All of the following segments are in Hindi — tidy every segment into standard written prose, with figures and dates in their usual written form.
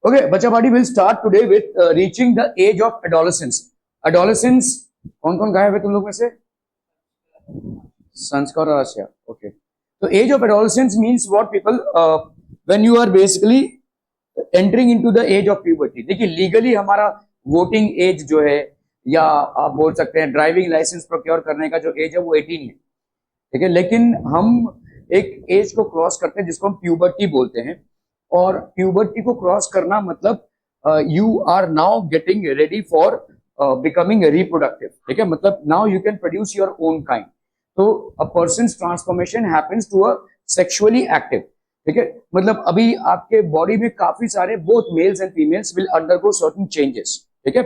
Okay, Bacha Party will start today with reaching the age of adolescence. Adolescence, कौन कौन गायब है तुम लोग में से? संस्कार और आशया. Okay. So age of adolescence means what people when you are basically entering into the age of puberty. देखिए लीगली हमारा वोटिंग एज जो है या आप बोल सकते हैं ड्राइविंग लाइसेंस प्रोक्योर करने का जो एज है वो 18 है, ठीक है. लेकिन हम एक एज को क्रॉस करते हैं जिसको हम प्यूबर्टी बोलते हैं, और प्यूबर्टी को क्रॉस करना मतलब you are now getting ready for becoming reproductive, ठीक है. मतलब now you can produce your own kind. तो a person's transformation happens to a sexually active, ठीक है. मतलब अभी आपके बॉडी में काफी सारे both males and females will undergo certain changes, ठीक है.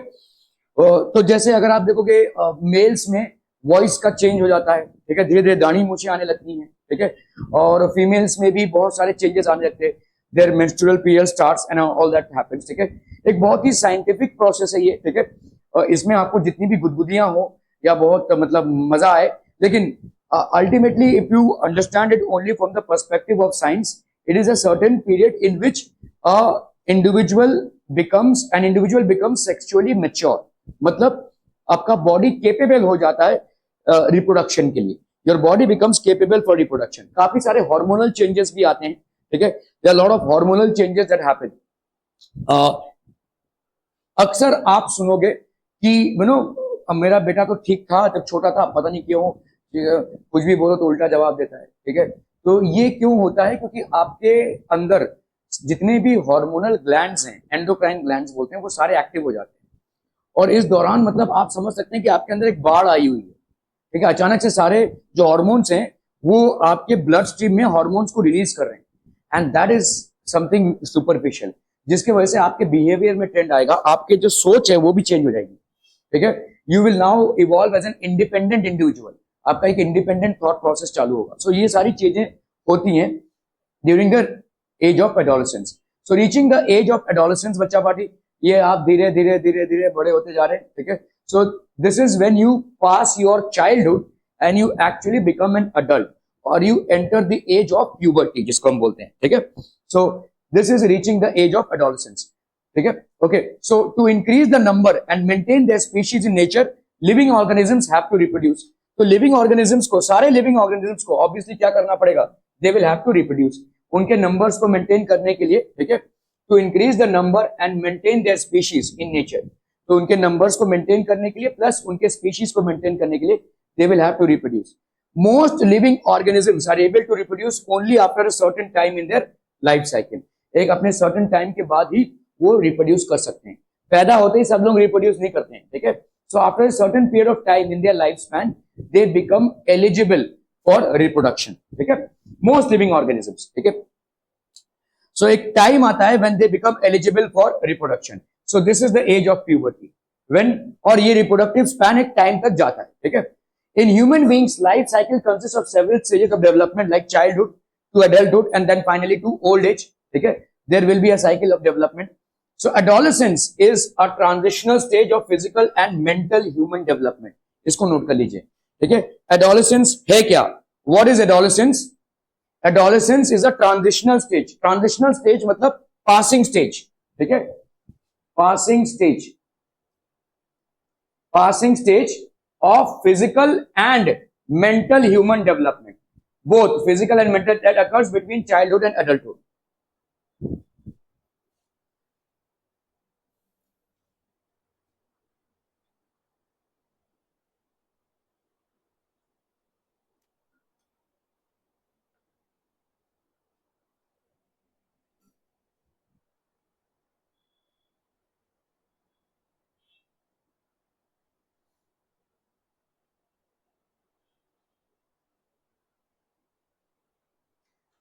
तो जैसे अगर आप देखोगे मेल्स में वॉइस का चेंज हो जाता है, ठीक है, धीरे धीरे दाढ़ी मूछें आने लगती हैं, ठीक है. और फीमेल्स में भी बहुत सारे चेंजेस आने लगते हैं. Their menstrual period starts and all that happens, ठीक है. एक बहुत ही साइंटिफिक प्रोसेस है ये, ठीक है. इसमें आपको जितनी भी गुदगुदियां हो या बहुत मतलब मजा आए, लेकिन ultimately if you understand it only from the perspective of science, it is a certain period in which an individual becomes sexually mature. मतलब आपका बॉडी केपेबल हो जाता है रिप्रोडक्शन के लिए. Your body becomes capable for reproduction. काफी सारे हार्मोनल चेंजेस भी आते हैं, ठीक है. There are lot of hormonal changes that happen. अक्सर आप सुनोगे कि मेरा बेटा तो ठीक था जब छोटा था, पता नहीं क्यों कुछ भी बोलो तो उल्टा जवाब देता है, ठीक है. तो ये क्यों होता है? क्योंकि आपके अंदर जितने भी हार्मोनल ग्लैंड्स हैं, एंडोक्राइन ग्लैंड्स बोलते हैं, वो सारे एक्टिव हो जाते हैं. और इस दौरान मतलब आप समझ सकते हैं कि आपके अंदर एक बाढ़ आई हुई है, ठीक है. अचानक से सारे जो हार्मोन्स हैं वो आपके ब्लड स्ट्रीम में हार्मोन्स को रिलीज कर रहे हैं, and that is something superficial, जिसकी वजह से आपके बिहेवियर में ट्रेंड आएगा, आपके जो सोच है वो भी चेंज हो जाएगी, ठीक है. You will now evolve as an independent individual. आपका एक इंडिपेंडेंट थॉट प्रोसेस चालू होगा. सो ये सारी चीजें होती हैं during the age of adolescence. So reaching the age of adolescence बच्चा पार्टी, ये आप धीरे धीरे धीरे धीरे बड़े होते जा रहे हैं, ठीक है. So this is when you pass your childhood and you actually become an adult, और you enter the age of puberty जिसको हम बोलते हैं, ठीक है. So this is reaching the age of adolescence, ठीक है. Okay, so to increase the number and maintain the species in nature, living organisms have to reproduce. तो लिविंग ऑर्गेनिजम्स को, सारे लिविंग ऑर्गेनिजम्स को ऑब्वियसली क्या करना पड़ेगा? दे विल हैव टू रिप्रोड्यूस. उनके नंबर्स को मेंटेन करने के लिए, ठीक है, to increase the number and maintain their species in nature. तो उनके नंबर्स को मेंटेन करने के लिए प्लस उनके स्पीशीज को मेंटेन करने के लिए they will have to reproduce. Most living organisms are able to reproduce only after a certain time in their life cycle. एक अपने सर्टेन टाइम के बाद ही वो रिप्रोड्यूस कर सकते हैं. पैदा होते ही सब लोग रिप्रोड्यूस नहीं करते हैं, ठीक है. So after a certain period of time in their lifespan, they become eligible for reproduction. ठीक है, most living organisms, ठीक है. So एक time आता है when they become eligible for reproduction. So this is the age of puberty. When, और ये reproductive span एक time तक जाता है, ठीक है. In human beings, life cycle consists of several stages of development like childhood to adulthood and then finally to old age. ठीक है, there will be a cycle of development. So adolescence is a transitional stage of physical and mental human development. इसको नोट कर लीजिए, ठीक है. Adolescence है क्या? What is adolescence? Adolescence is a transitional stage. Transitional stage मतलब passing stage, ठीक है. Passing stage. Passing stage of physical and mental human development. Both physical and mental, that occurs between childhood and adulthood.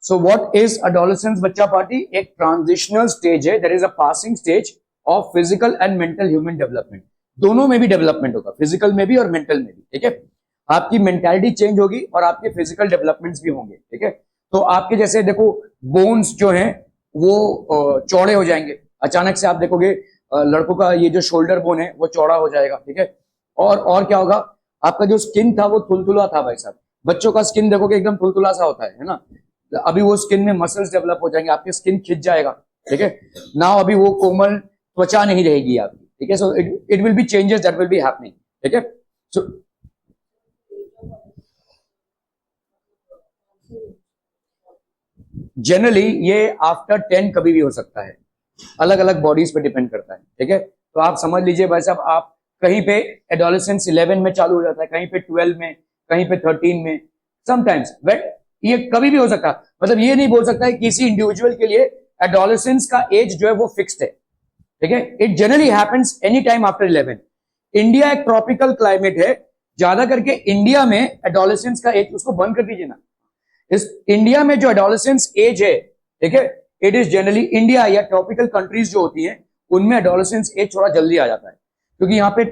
So what is adolescence बच्चा पार्टी? एक ट्रांजिशनल स्टेज है, there is a passing stage of physical and mental human development. दोनों में भी डेवलपमेंट होगा, फिजिकल में भी और मेंटल में भी, ठीक है. आपकी मेंटालिटी चेंज होगी और आपके फिजिकल डेवलपमेंट्स भी होंगे, ठीक है. तो आपके जैसे देखो बोन्स जो हैं वो चौड़े हो जाएंगे. अचानक से आप देखोगे लड़कों का ये जो शोल्डर बोन है वो चौड़ा हो जाएगा, ठीक है. और क्या होगा? आपका जो स्किन था वो थुलथुला था भाई साहब. बच्चों का स्किन देखोगे एकदम थुलथुला सा होता है ना. अभी वो स्किन में मसल्स डेवलप हो जाएंगे, आपके स्किन खिंच जाएगा, ठीक है। नाउ अभी वो कोमल त्वचा नहीं रहेगी आपकी, ठीक है। So it will B changes that will be happening, ठीक है। सो जनरली ये आफ्टर 10 कभी भी हो सकता है, अलग अलग बॉडीज पे डिपेंड करता है, ठीक है। तो आप समझ लीजिए भाई साहब, आप कहीं पे एडोलेसेंस 11 में चालू हो जाता है, कहीं पे 12 में, कहीं पे 13 में, समटाइम्स बट ये कभी भी हो सकता है। मतलब ये नहीं बोल सकता है किसी इंडिविजुअल के लिए एडोलेसेंस का एज जो है वो फिक्स्ड है, ठीक है। It generally happens any time after 11। India एक ट्रॉपिकल क्लाइमेट है, ज्यादा करके इंडिया में एडोलेसेंस का एज, उसको बंद कर दीजिए ना। इस इंडिया में जो एडोलेसेंस एज है, ठीक है, इट इज जनरली इंडिया या ट्रॉपिकल कंट्रीज जो होती हैं उनमें एडोलेसेंस एज थोड़ा जल्दी आ जाता है, क्योंकि यहाँ पे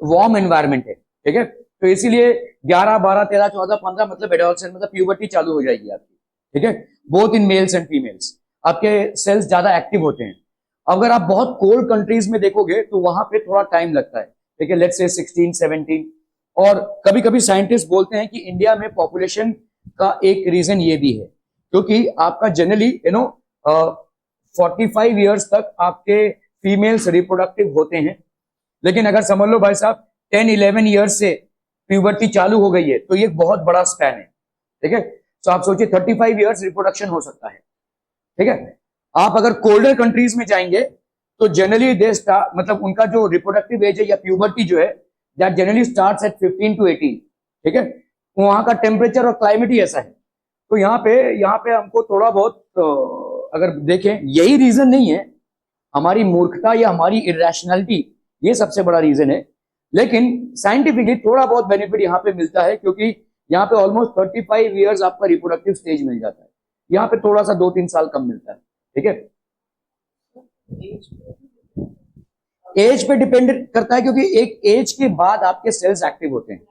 वार्म एनवायरमेंट है, ठीक है। तो इसीलिए 11, 12, 13, 14, 15 मतलब एडोलेसेंस मतलब प्यूबर्टी चालू हो जाएगी आपकी, ठीक है। Both in males and females आपके सेल्स ज्यादा एक्टिव होते हैं। अगर आप बहुत कोल्ड कंट्रीज में देखोगे तो वहां पे थोड़ा टाइम लगता है, ठीक है, लेट्स से 16, 17। और कभी कभी साइंटिस्ट बोलते हैं कि इंडिया में पॉपुलेशन का एक रीजन ये भी है, क्योंकि आपका जनरली 45 ईयर्स तक आपके फीमेल्स रिप्रोडक्टिव होते हैं, लेकिन अगर समझ लो भाई साहब 10, 11 ईयर्स से प्यूबर्टी चालू हो गई है तो ये बहुत बड़ा स्पैन है, ठीक है। तो आप सोचिए 35 ईयर्स रिप्रोडक्शन हो सकता है, ठीक है। आप अगर कोल्डर कंट्रीज में जाएंगे तो जनरली दे स्टार्ट, मतलब उनका जो रिप्रोडक्टिव एज है या प्यूबर्टी जो है that generally starts at 15 to 18, ठीक है। वहां का टेम्परेचर और क्लाइमेट ही ऐसा है। तो यहाँ पे हमको थोड़ा बहुत अगर देखें, यही रीजन नहीं है, हमारी मूर्खता या हमारी इरेशनैलिटी ये सबसे बड़ा रीजन है, लेकिन साइंटिफिकली थोड़ा बहुत बेनिफिट यहाँ पे मिलता है, क्योंकि यहाँ पे ऑलमोस्ट 35 ईयर्स आपका रिप्रोडक्टिव स्टेज मिल जाता है, यहाँ पे थोड़ा सा 2-3 साल कम मिलता है, ठीक है। एज पे डिपेंड करता है, क्योंकि एक एज के बाद आपके सेल्स एक्टिव होते हैं।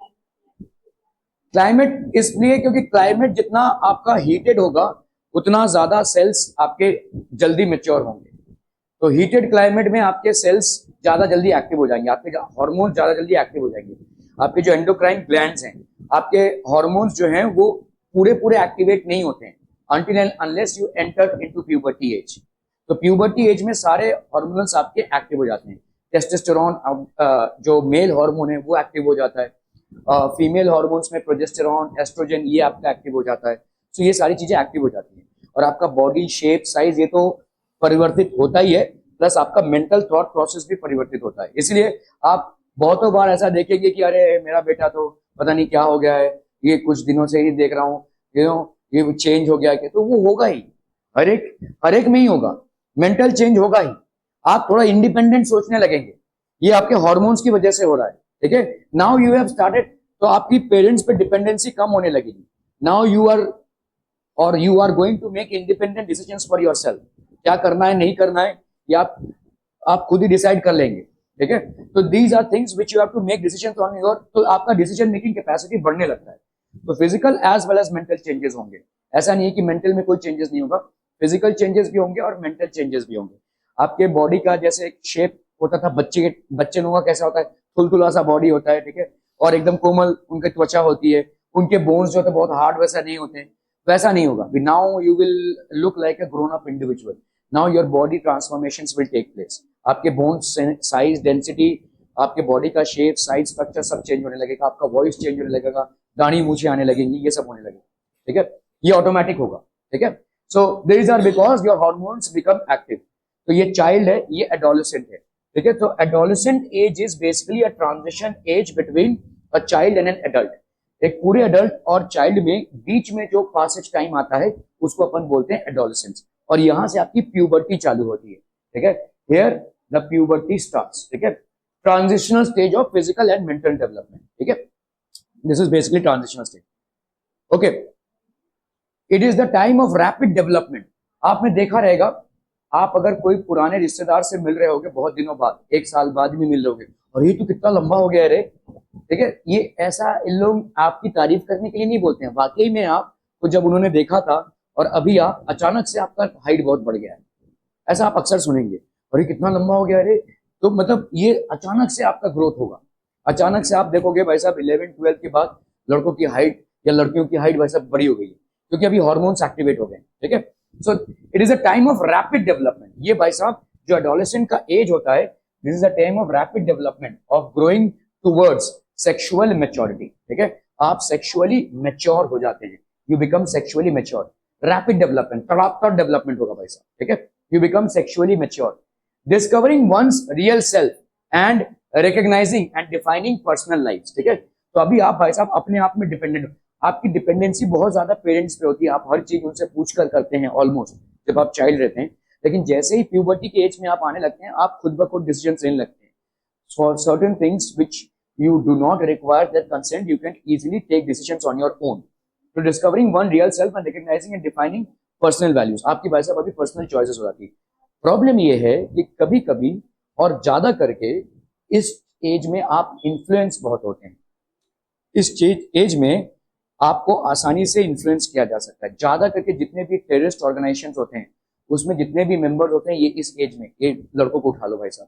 क्लाइमेट इसलिए क्योंकि क्लाइमेट जितना आपका हीटेड होगा उतना ज्यादा सेल्स आपके जल्दी मेच्योर होंगे। तो हीटेड क्लाइमेट में आपके सेल्स ज्यादा जल्दी एक्टिव हो जाएंगे, आपके हार्मोन ज्यादा जल्दी एक्टिव हो जाएंगे, आपके जो एंडोक्राइन ग्लैंड्स हैं, आपके हार्मोन्स जो हैं वो पूरे पूरे एक्टिवेट नहीं होते हैं until and unless you enter into puberty age। तो प्यूबर्टी एज में सारे हार्मोन्स आपके एक्टिव हो जाते हैं। टेस्टोस्टेरोन जो मेल हार्मोन है वो एक्टिव हो जाता है, फीमेल हार्मोन्स में प्रोजेस्टेरोन, एस्ट्रोजन ये आपका एक्टिव हो जाता है। तो ये सारी चीजें एक्टिव हो जाती हैं और आपका बॉडी शेप, साइज ये तो परिवर्तित होता ही है, प्लस आपका मेंटल थॉट प्रोसेस भी परिवर्तित होता है। इसलिए आप बहुतों बार ऐसा देखेंगे कि अरे मेरा बेटा तो पता नहीं क्या हो गया है, ये कुछ दिनों से ही देख रहा हूँ, ये चेंज हो गया, तो वो होगा ही, हर एक में ही होगा, मेंटल चेंज होगा ही। आप थोड़ा इंडिपेंडेंट सोचने लगेंगे, ये आपके हार्मोन्स की वजह से हो रहा है, ठीक है। नाउ यू हैव स्टार्टेड, तो आपकी पेरेंट्स पे डिपेंडेंसी कम होने लगेगी। Now you are going to make independent decisions for yourself. क्या करना है नहीं करना है ये आप खुद ही डिसाइड कर लेंगे, ठीक है। तो these are things which you have to make decisions on your, तो आपका डिसीजन मेकिंग कैपेसिटी बढ़ने लगता है। तो physical as well as mental changes होंगे, ऐसा नहीं है कि मेंटल में कोई चेंजेस नहीं होगा, फिजिकल चेंजेस भी होंगे और मेंटल चेंजेस भी होंगे। आपके बॉडी का जैसे एक शेप होता था बच्चे लोगों का कैसा होता है, थुलथुला सा बॉडी होता है, ठीक है, और एकदम कोमल उनकी त्वचा होती है, उनके बोन्स जो होते हैं बहुत हार्ड वैसा नहीं होते हैं, वैसा नहीं होगा। Now you will look like a grown up individual. Now your body transformations will take place. आपके बोन्स साइज, डेंसिटी, आपके बॉडी का शेप, साइज, स्ट्रक्चर सब चेंज होने लगेगा, आपका वॉइस चेंज होने लगेगा, दाढ़ी मूछें आने लगेंगी, ये सब होने लगेगा, ठीक है। ये ऑटोमेटिक होगा, ठीक है। So this are because your hormones become active. तो ये चाइल्ड है, ये एडोलेसेंट है, ठीक है। तो adolescent age is basically a transition age between a child and an adult. एक पूरे एडल्ट और चाइल्ड में बीच में जो पासेज टाइम आता है उसको अपन बोलते हैं एडोलेसेंस, और यहां से आपकी प्यूबर्टी चालू होती है, ठीक है। हियर द प्यूबर्टी स्टार्ट्स, ठीक है। Transitional stage of physical and mental development, ठीक है। This is basically transitional stage, okay. It is the time of rapid development. आपने देखा रहेगा, आप अगर कोई पुराने रिश्तेदार से मिल रहे होगे बहुत दिनों बाद, 1 साल बाद भी मिल रहे होगे, और ये तो कितना लंबा हो गया रे, ठीक है। ये ऐसा इन लोग आपकी तारीफ करने के लिए नहीं बोलते हैं, वाकई में आपको जब उन्होंने देखा था और अभी आप अचानक से आपका हाइट बहुत बढ़ गया है, ऐसा आप अक्सर सुनेंगे, और ये कितना लंबा हो गया रे। तो मतलब ये अचानक से आपका ग्रोथ होगा, अचानक से आप देखोगे भाई साहब 11-12 के बाद लड़कों की हाइट या लड़कियों की हाइट भाई साहब बड़ी हो गई है, क्योंकि अभी हार्मोन्स एक्टिवेट हो गए, ठीक है। So it is a time of rapid development. ये भाई साहब जो एडोलेसेंट का एज होता है, this is a time of rapid development of growing towards sexual maturity. ठीक है, आप सेक्सुअली मैच्योर हो जाते हैं, you become sexually mature. Rapid development, तड़ातड़ डेवलपमेंट होगा भाई साहब। ठीक है, you become sexually mature, discovering one's real self and recognizing and defining personal life. ठीक है, तो अभी आप भाई साहब अपने आप में डिपेंडेंट हो। आपकी डिपेंडेंसी बहुत ज्यादा पेरेंट्स पे होती है, आप हर चीज उनसे पूछ कर करते हैं ऑलमोस्ट जब आप चाइल्ड रहते हैं। लेकिन जैसे ही प्यूबर्टी के एज में आप आने लगते हैं, आप खुद ब खुद डिसीजन लेने लगते हैं for certain things which you do not require their consent, you can easily take decisions on your own. So discovering one real self and recognizing and defining personal values, आपकी भाई साहब अभी पर्सनल चॉइसेस हो जाती है। प्रॉब्लम ये है कि कभी कभी और ज्यादा करके इस एज में आप इन्फ्लुएंस बहुत होते हैं। इस एज में आपको आसानी से इन्फ्लुएंस किया जा सकता है। ज्यादा करके जितने भी टेररिस्ट ऑर्गेनाइजेशंस होते हैं उसमें जितने भी मेंबर्स होते हैं, ये इस एज में, ये लड़कों को उठा लो भाई साहब,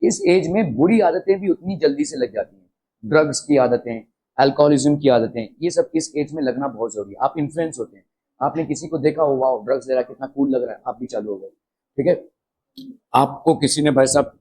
इस एज में बुरी आदतें भी उतनी जल्दी से लग जाती हैं। ड्रग्स की आदतें, अल्कोहलिज्म की आदतें, ये सब इस एज में लगना बहुत जरूरी है। आप इन्फ्लुएंस होते हैं, आपने किसी को देखा हो, वाओ ड्रग्स ले रहा है, कितना कूल लग रहा है, आप भी चालू हो गए। ठीक है, आपको किसी ने भाई साहब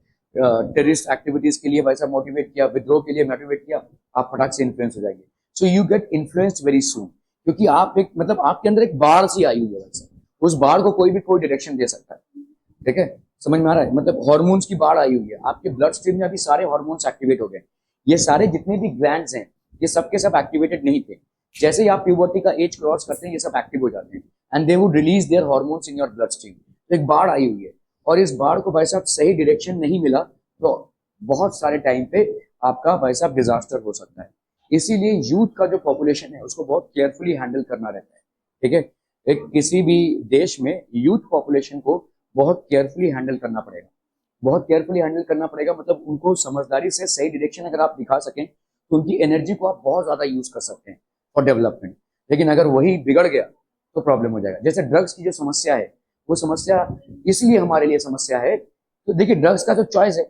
टेररिस्ट एक्टिविटीज के लिए भाई साहब मोटिवेट किया, विद्रोह के लिए मोटिवेट किया, आप फटाक से इन्फ्लुएंस हो जाएंगे। So you get influenced very soon, क्योंकि आप एक मतलब आपके अंदर एक बाढ़ सी आई हुई है भाई साहब, उस बाढ़ को कोई भी कोई डायरेक्शन दे सकता है। ठीक है, समझ में आ रहा है, मतलब हार्मोन्स की बाढ़ आई हुई है, आपके ब्लड स्ट्रीम में अभी सारे हार्मोन्स एक्टिवेट हो गए। ये सारे जितने भी ग्लैंड्स हैं, ये सबके सब एक्टिवेटेड नहीं थे। जैसे ही आप प्यूबर्टी का एज क्रॉस करते हैं, ये सब एक्टिव हो जाते हैं and they would release there hormones in your blood stream. तो एक बाढ़ आई हुई है, और इस बाढ़ को भाई साहब सही डायरेक्शन नहीं मिला तो बहुत सारे टाइम पे आपका भाई साहब डिजास्टर हो सकता है। इसीलिए यूथ का जो पॉपुलेशन है उसको बहुत केयरफुली हैंडल करना रहता है। ठीक है, एक किसी भी देश में यूथ पॉपुलेशन को बहुत केयरफुली हैंडल करना पड़ेगा, बहुत केयरफुली हैंडल करना पड़ेगा। मतलब उनको समझदारी से सही डायरेक्शन अगर आप दिखा सकें तो उनकी एनर्जी को आप बहुत ज्यादा यूज कर सकते हैं फॉर डेवलपमेंट। लेकिन अगर वही बिगड़ गया तो प्रॉब्लम हो जाएगा। जैसे ड्रग्स की जो समस्या है, वो समस्या इसलिए हमारे लिए समस्या है, तो देखिए ड्रग्स का तो चॉइस है,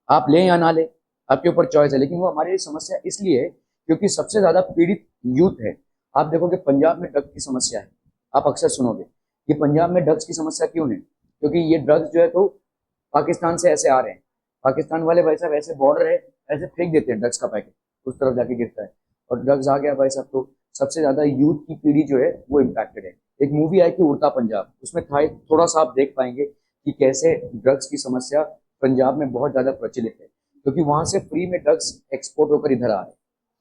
आप लें या ना लें, आपके ऊपर चॉइस है, लेकिन वो हमारे लिए समस्या इसलिए है क्योंकि सबसे ज्यादा पीड़ित यूथ है। आप देखोगे पंजाब में ड्रग्स की समस्या है, आप अक्सर सुनोगे कि पंजाब में ड्रग्स की समस्या क्यों है, क्योंकि ये ड्रग्स जो है तो पाकिस्तान से ऐसे आ रहे हैं, पाकिस्तान वाले भाई साहब ऐसे बॉर्डर है, ऐसे फेंक देते हैं ड्रग्स का पैकेट, उस तरफ जाके गिरता है और ड्रग्स आ गया भाई साहब, तो सबसे ज्यादा यूथ की पीढ़ी जो है वो इम्पैक्टेड है। एक मूवी आई थी उड़ता पंजाब, उसमें था थोड़ा सा आप देख पाएंगे कि कैसे ड्रग्स की समस्या पंजाब में बहुत ज्यादा प्रचलित है, क्योंकि वहां से फ्री में ड्रग्स एक्सपोर्ट होकर इधर आ रहे हैं।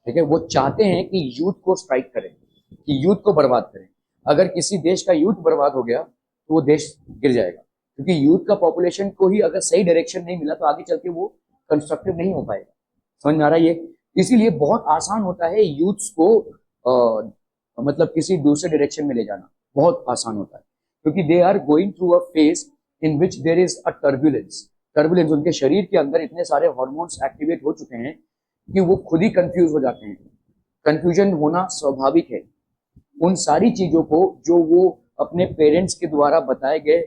ठीक है, वो चाहते हैं कि यूथ को स्ट्राइक करें, कि यूथ को बर्बाद करें। अगर किसी देश का यूथ बर्बाद हो गया तो वो देश गिर जाएगा, क्योंकि यूथ का पॉपुलेशन को ही अगर सही डायरेक्शन नहीं मिला तो आगे चल के वो कंस्ट्रक्टिव नहीं हो पाएगा। समझ में आ रहा है ये? इसीलिए बहुत आसान होता है यूथ्स को मतलब किसी दूसरे डायरेक्शन में ले जाना, बहुत आसान होता है, क्योंकि they are going through a phase in which there is a turbulence. Turbulence, उनके शरीर के अंदर इतने सारे हार्मोन्स एक्टिवेट हो चुके हैं कि वो खुद ही कंफ्यूज हो जाते हैं। कंफ्यूजन होना स्वाभाविक है। उन सारी चीजों को जो वो अपने पेरेंट्स के द्वारा बताए गए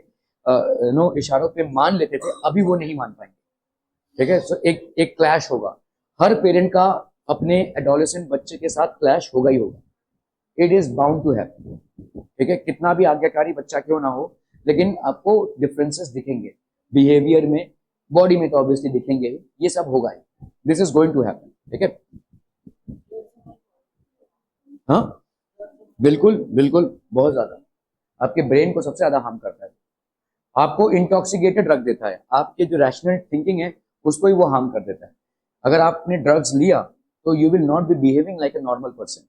इशारों पे मान लेते थे, अभी वो नहीं मान पाएंगे। ठीक है, तो एक क्लैश होगा, हर पेरेंट का अपने एडोलेसेंट बच्चे के साथ क्लैश होगा ही होगा, it is bound to happen. ठीक है, कितना भी आज्ञाकारी बच्चा क्यों ना हो, लेकिन आपको डिफरेंसेस दिखेंगे बिहेवियर में, बॉडी में तो ऑब्वियसली दिखेंगे, ये सब होगा ही, this is going to happen. ठीक है, हाँ बिल्कुल बिल्कुल, बहुत ज्यादा आपके ब्रेन को सबसे ज्यादा हार्म करता है, आपको इंटॉक्सिकेटेड रख देता है, आपके जो रैशनल थिंकिंग है उसको ही वो हार्म कर देता है। अगर आपने ड्रग्स लिया तो you will not be behaving like a normal person.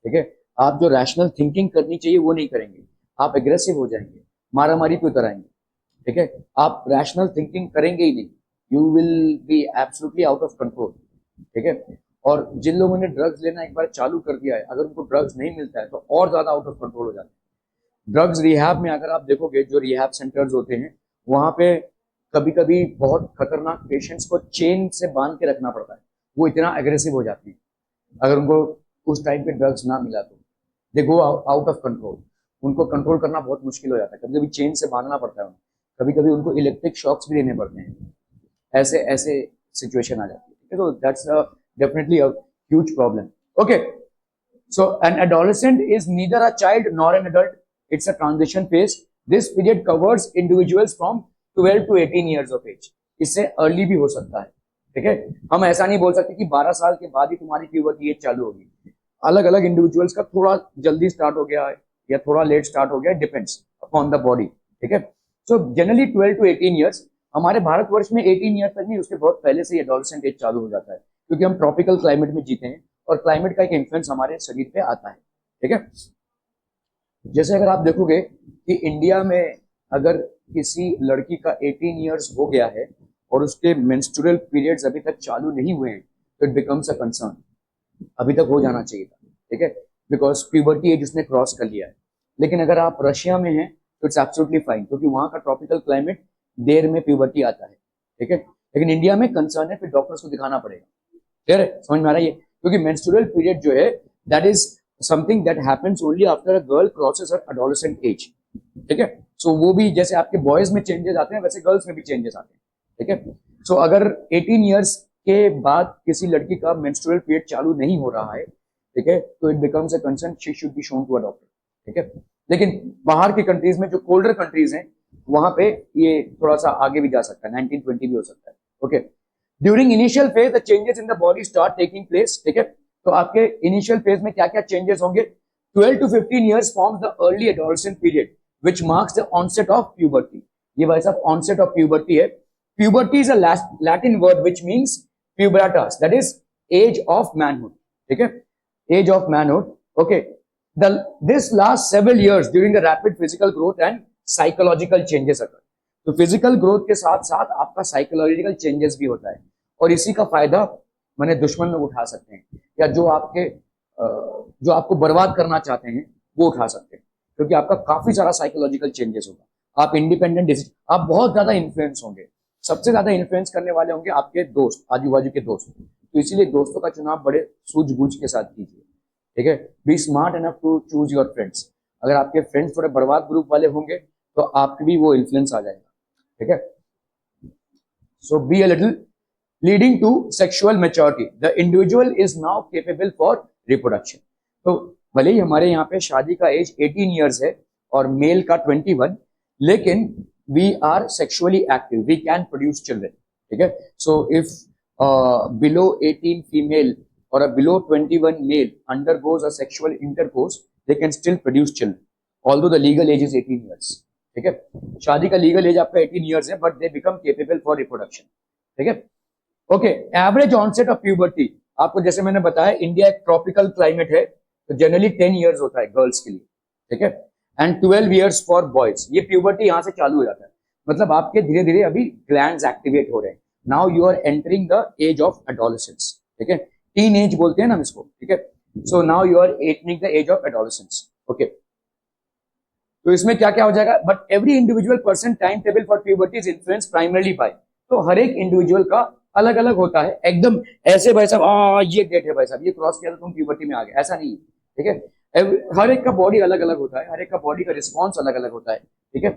ठीक है, आप जो रैशनल थिंकिंग करनी चाहिए वो नहीं करेंगे, आप एग्रेसिव हो जाएंगे, मारामारी पे उतर आएंगे। ठीक है, आप रैशनल थिंकिंग करेंगे ही नहीं, you will be absolutely out of control. ठीक है, और जिन लोगों ने ड्रग्स लेना एक बार चालू कर दिया है, अगर उनको ड्रग्स नहीं मिलता है तो और ज्यादा आउट ऑफ कंट्रोल हो जाते हैं। ड्रग्स रिहैब में अगर आप देखोगे, जो रिहैब सेंटर्स होते हैं वहां पे कभी कभी बहुत खतरनाक पेशेंट्स को चेन से बांध के रखना पड़ता है, वो इतना एग्रेसिव हो जाते हैं अगर उनको उस टाइम पे ड्रग्स ना मिला तो, दे गो आउट ऑफ कंट्रोल। उनको कंट्रोल करना बहुत मुश्किल हो जाता है, कभी कभी चेन से बांधना पड़ता है उन्हें, कभी कभी उनको इलेक्ट्रिक शॉक्स भी देने पड़ते हैं, ऐसे ऐसे सिचुएशन आ जाती है। ठीक है, तो that's definitely a huge problem. Okay, so an adolescent is neither a child nor an adult, it's a transition phase this period covers individuals from 12 to 18 years of age. इससे अर्ली भी हो सकता है, ठीक है। हम ऐसा नहीं बोल सकते कि 12 साल के बाद ही तुम्हारी प्यूबर्टी एज चालू होगी। अलग अलग इंडिविजुअल्स का थोड़ा जल्दी स्टार्ट हो गया है या थोड़ा लेट स्टार्ट हो गया, डिपेंड्स अपॉन द बॉडी, ठीक है। सो जनरली 12 to 18 ईयर्स, हमारे भारतवर्ष में 18 ईयर तक नहीं, उसके बहुत पहले से एडोलेसेंट एज चालू हो जाता है, क्योंकि हम ट्रॉपिकल क्लाइमेट में जीते हैं और क्लाइमेट का एक इन्फ्लुएंस हमारे शरीर पे आता है, ठीक है। जैसे अगर आप देखोगे कि इंडिया में अगर किसी लड़की का 18 ईयर्स हो गया है और उसके मेंस्ट्रुअल पीरियड्स अभी तक चालू नहीं हुए हैं, तो इट बिकम्स अ कंसर्न। अभी तक हो जाना चाहिए था, ठीक है, बिकॉज प्यूबर्टी एज उसने क्रॉस कर लिया है। लेकिन अगर आप रशिया में हैं तो इट्स एब्सोल्युटली फाइन, क्योंकि वहां का ट्रॉपिकल क्लाइमेट देर में प्यूबर्टी आता है, ठीक है। लेकिन इंडिया में कंसर्न है, फिर डॉक्टर्स को दिखाना पड़ेगा, क्लियर है, समझ में आ रहा है ये? क्योंकि मेंस्ट्रुअल पीरियड जो है that is something that happens only after a girl crosses her adolescent age, ठीक है। सो वो भी जैसे आपके बॉयज में चेंजेस आते हैं वैसे गर्ल्स में भी चेंजेस आते हैं, ठीक है। सो अगर 18 ईयर्स के बाद किसी लड़की का मेंस्ट्रुअल पीरियड चालू नहीं हो रहा है, ठीक है, तो it becomes a concern, she should be shown to a doctor, ठीक है। लेकिन बाहर की कंट्रीज में जो कोल्डर कंट्रीज हैं वहां पे ये थोड़ा सा आगे भी जा सकता है, 19-20 भी हो सकता है, okay. During initial phase the changes in the body start taking place, ठीक है। तो आपके इनिशियल फेज में क्या क्या चेंजेस होंगे? 12 to 15 years forms the early adolescent period which marks the onset of puberty. ये भाई साहब ऑनसेट ऑफ प्यूबर्टी है। Puberty is a Latin word which means pubertas, that is age of manhood, ठीक है, age of manhood, okay। This lasts several years during the rapid physical growth and psychological changes occur। तो फिजिकल ग्रोथ के साथ साथ आपका साइकोलॉजिकल चेंजेस भी होता है, और इसी का फायदा माने दुश्मन लोग उठा सकते हैं, या जो आपको बर्बाद करना चाहते हैं वो उठा सकते हैं, क्योंकि आपका काफी सारा साइकोलॉजिकल चेंजेस होगा। आप इंडिपेंडेंट डिसीजन, आप बहुत ज्यादा इन्फ्लुएंस होंगे, सबसे ज्यादा इन्फ्लुएंस करने वाले होंगे आपके दोस्त, आजू बाजू के दोस्त। तो इसीलिए दोस्तों का चुनाव बड़े सूझबूझ के साथ कीजिए, ठीक है। Be smart enough to choose your friends. अगर आपके फ्रेंड्स थोड़े बर्बाद ग्रुप वाले होंगे तो आपके भी वो इन्फ्लुएंस आ जाएगा, ठीक है। So be a little leading to sexual maturity, the individual is now capable for reproduction. तो भले ही हमारे यहाँ पे शादी का एज 18 ईयर्स है और मेल का 21, लेकिन we are sexually active, we can produce children, ठीक है। So if below 18 female or a below 21 male undergoes a sexual intercourse, they can still produce children, although the legal age is 18 years, ठीक है। शादी का लीगल एज आपका 18 years है, but they become capable for reproduction, ठीक है। Okay, average onset of puberty, आपको जैसे मैंने बताया इंडिया एक ट्रॉपिकल क्लाइमेट है, तो जनरली 10 years होता है गर्ल्स के लिए, ठीक है, एंड 12 years फॉर बॉयज। ये प्यूबर्टी यहां से चालू हो जाता है, मतलब आपके धीरे धीरे अभी ग्लैंड्स एक्टिवेट हो रहे हैं। Now you are entering the age of adolescence, ठीक है, टीन एज बोलते हैं ना इसको, ठीक है। So now you are entering the age of adolescence, okay. तो इसमें क्या क्या हो जाएगा? But every individual person time table for puberty is influenced primarily by, तो हर एक इंडिविजुअल का अलग अलग होता है, एकदम ऐसे भाई साहब ये डेट है भाई साहब, ये क्रॉस किया तो तुम प्यूबर्टी में आ गए, ऐसा नहीं है, ठीक है। हर एक का बॉडी अलग अलग होता है, हर एक का बॉडी का रिस्पॉन्स अलग अलग होता है, ठीक है।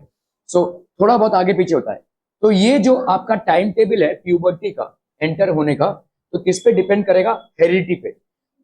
सो थोड़ा बहुत आगे पीछे होता है। तो ये जो आपका टाइम टेबल है प्यूबर्टी का एंटर होने का, तो किस पे डिपेंड करेगा? हेरिडिटी पे,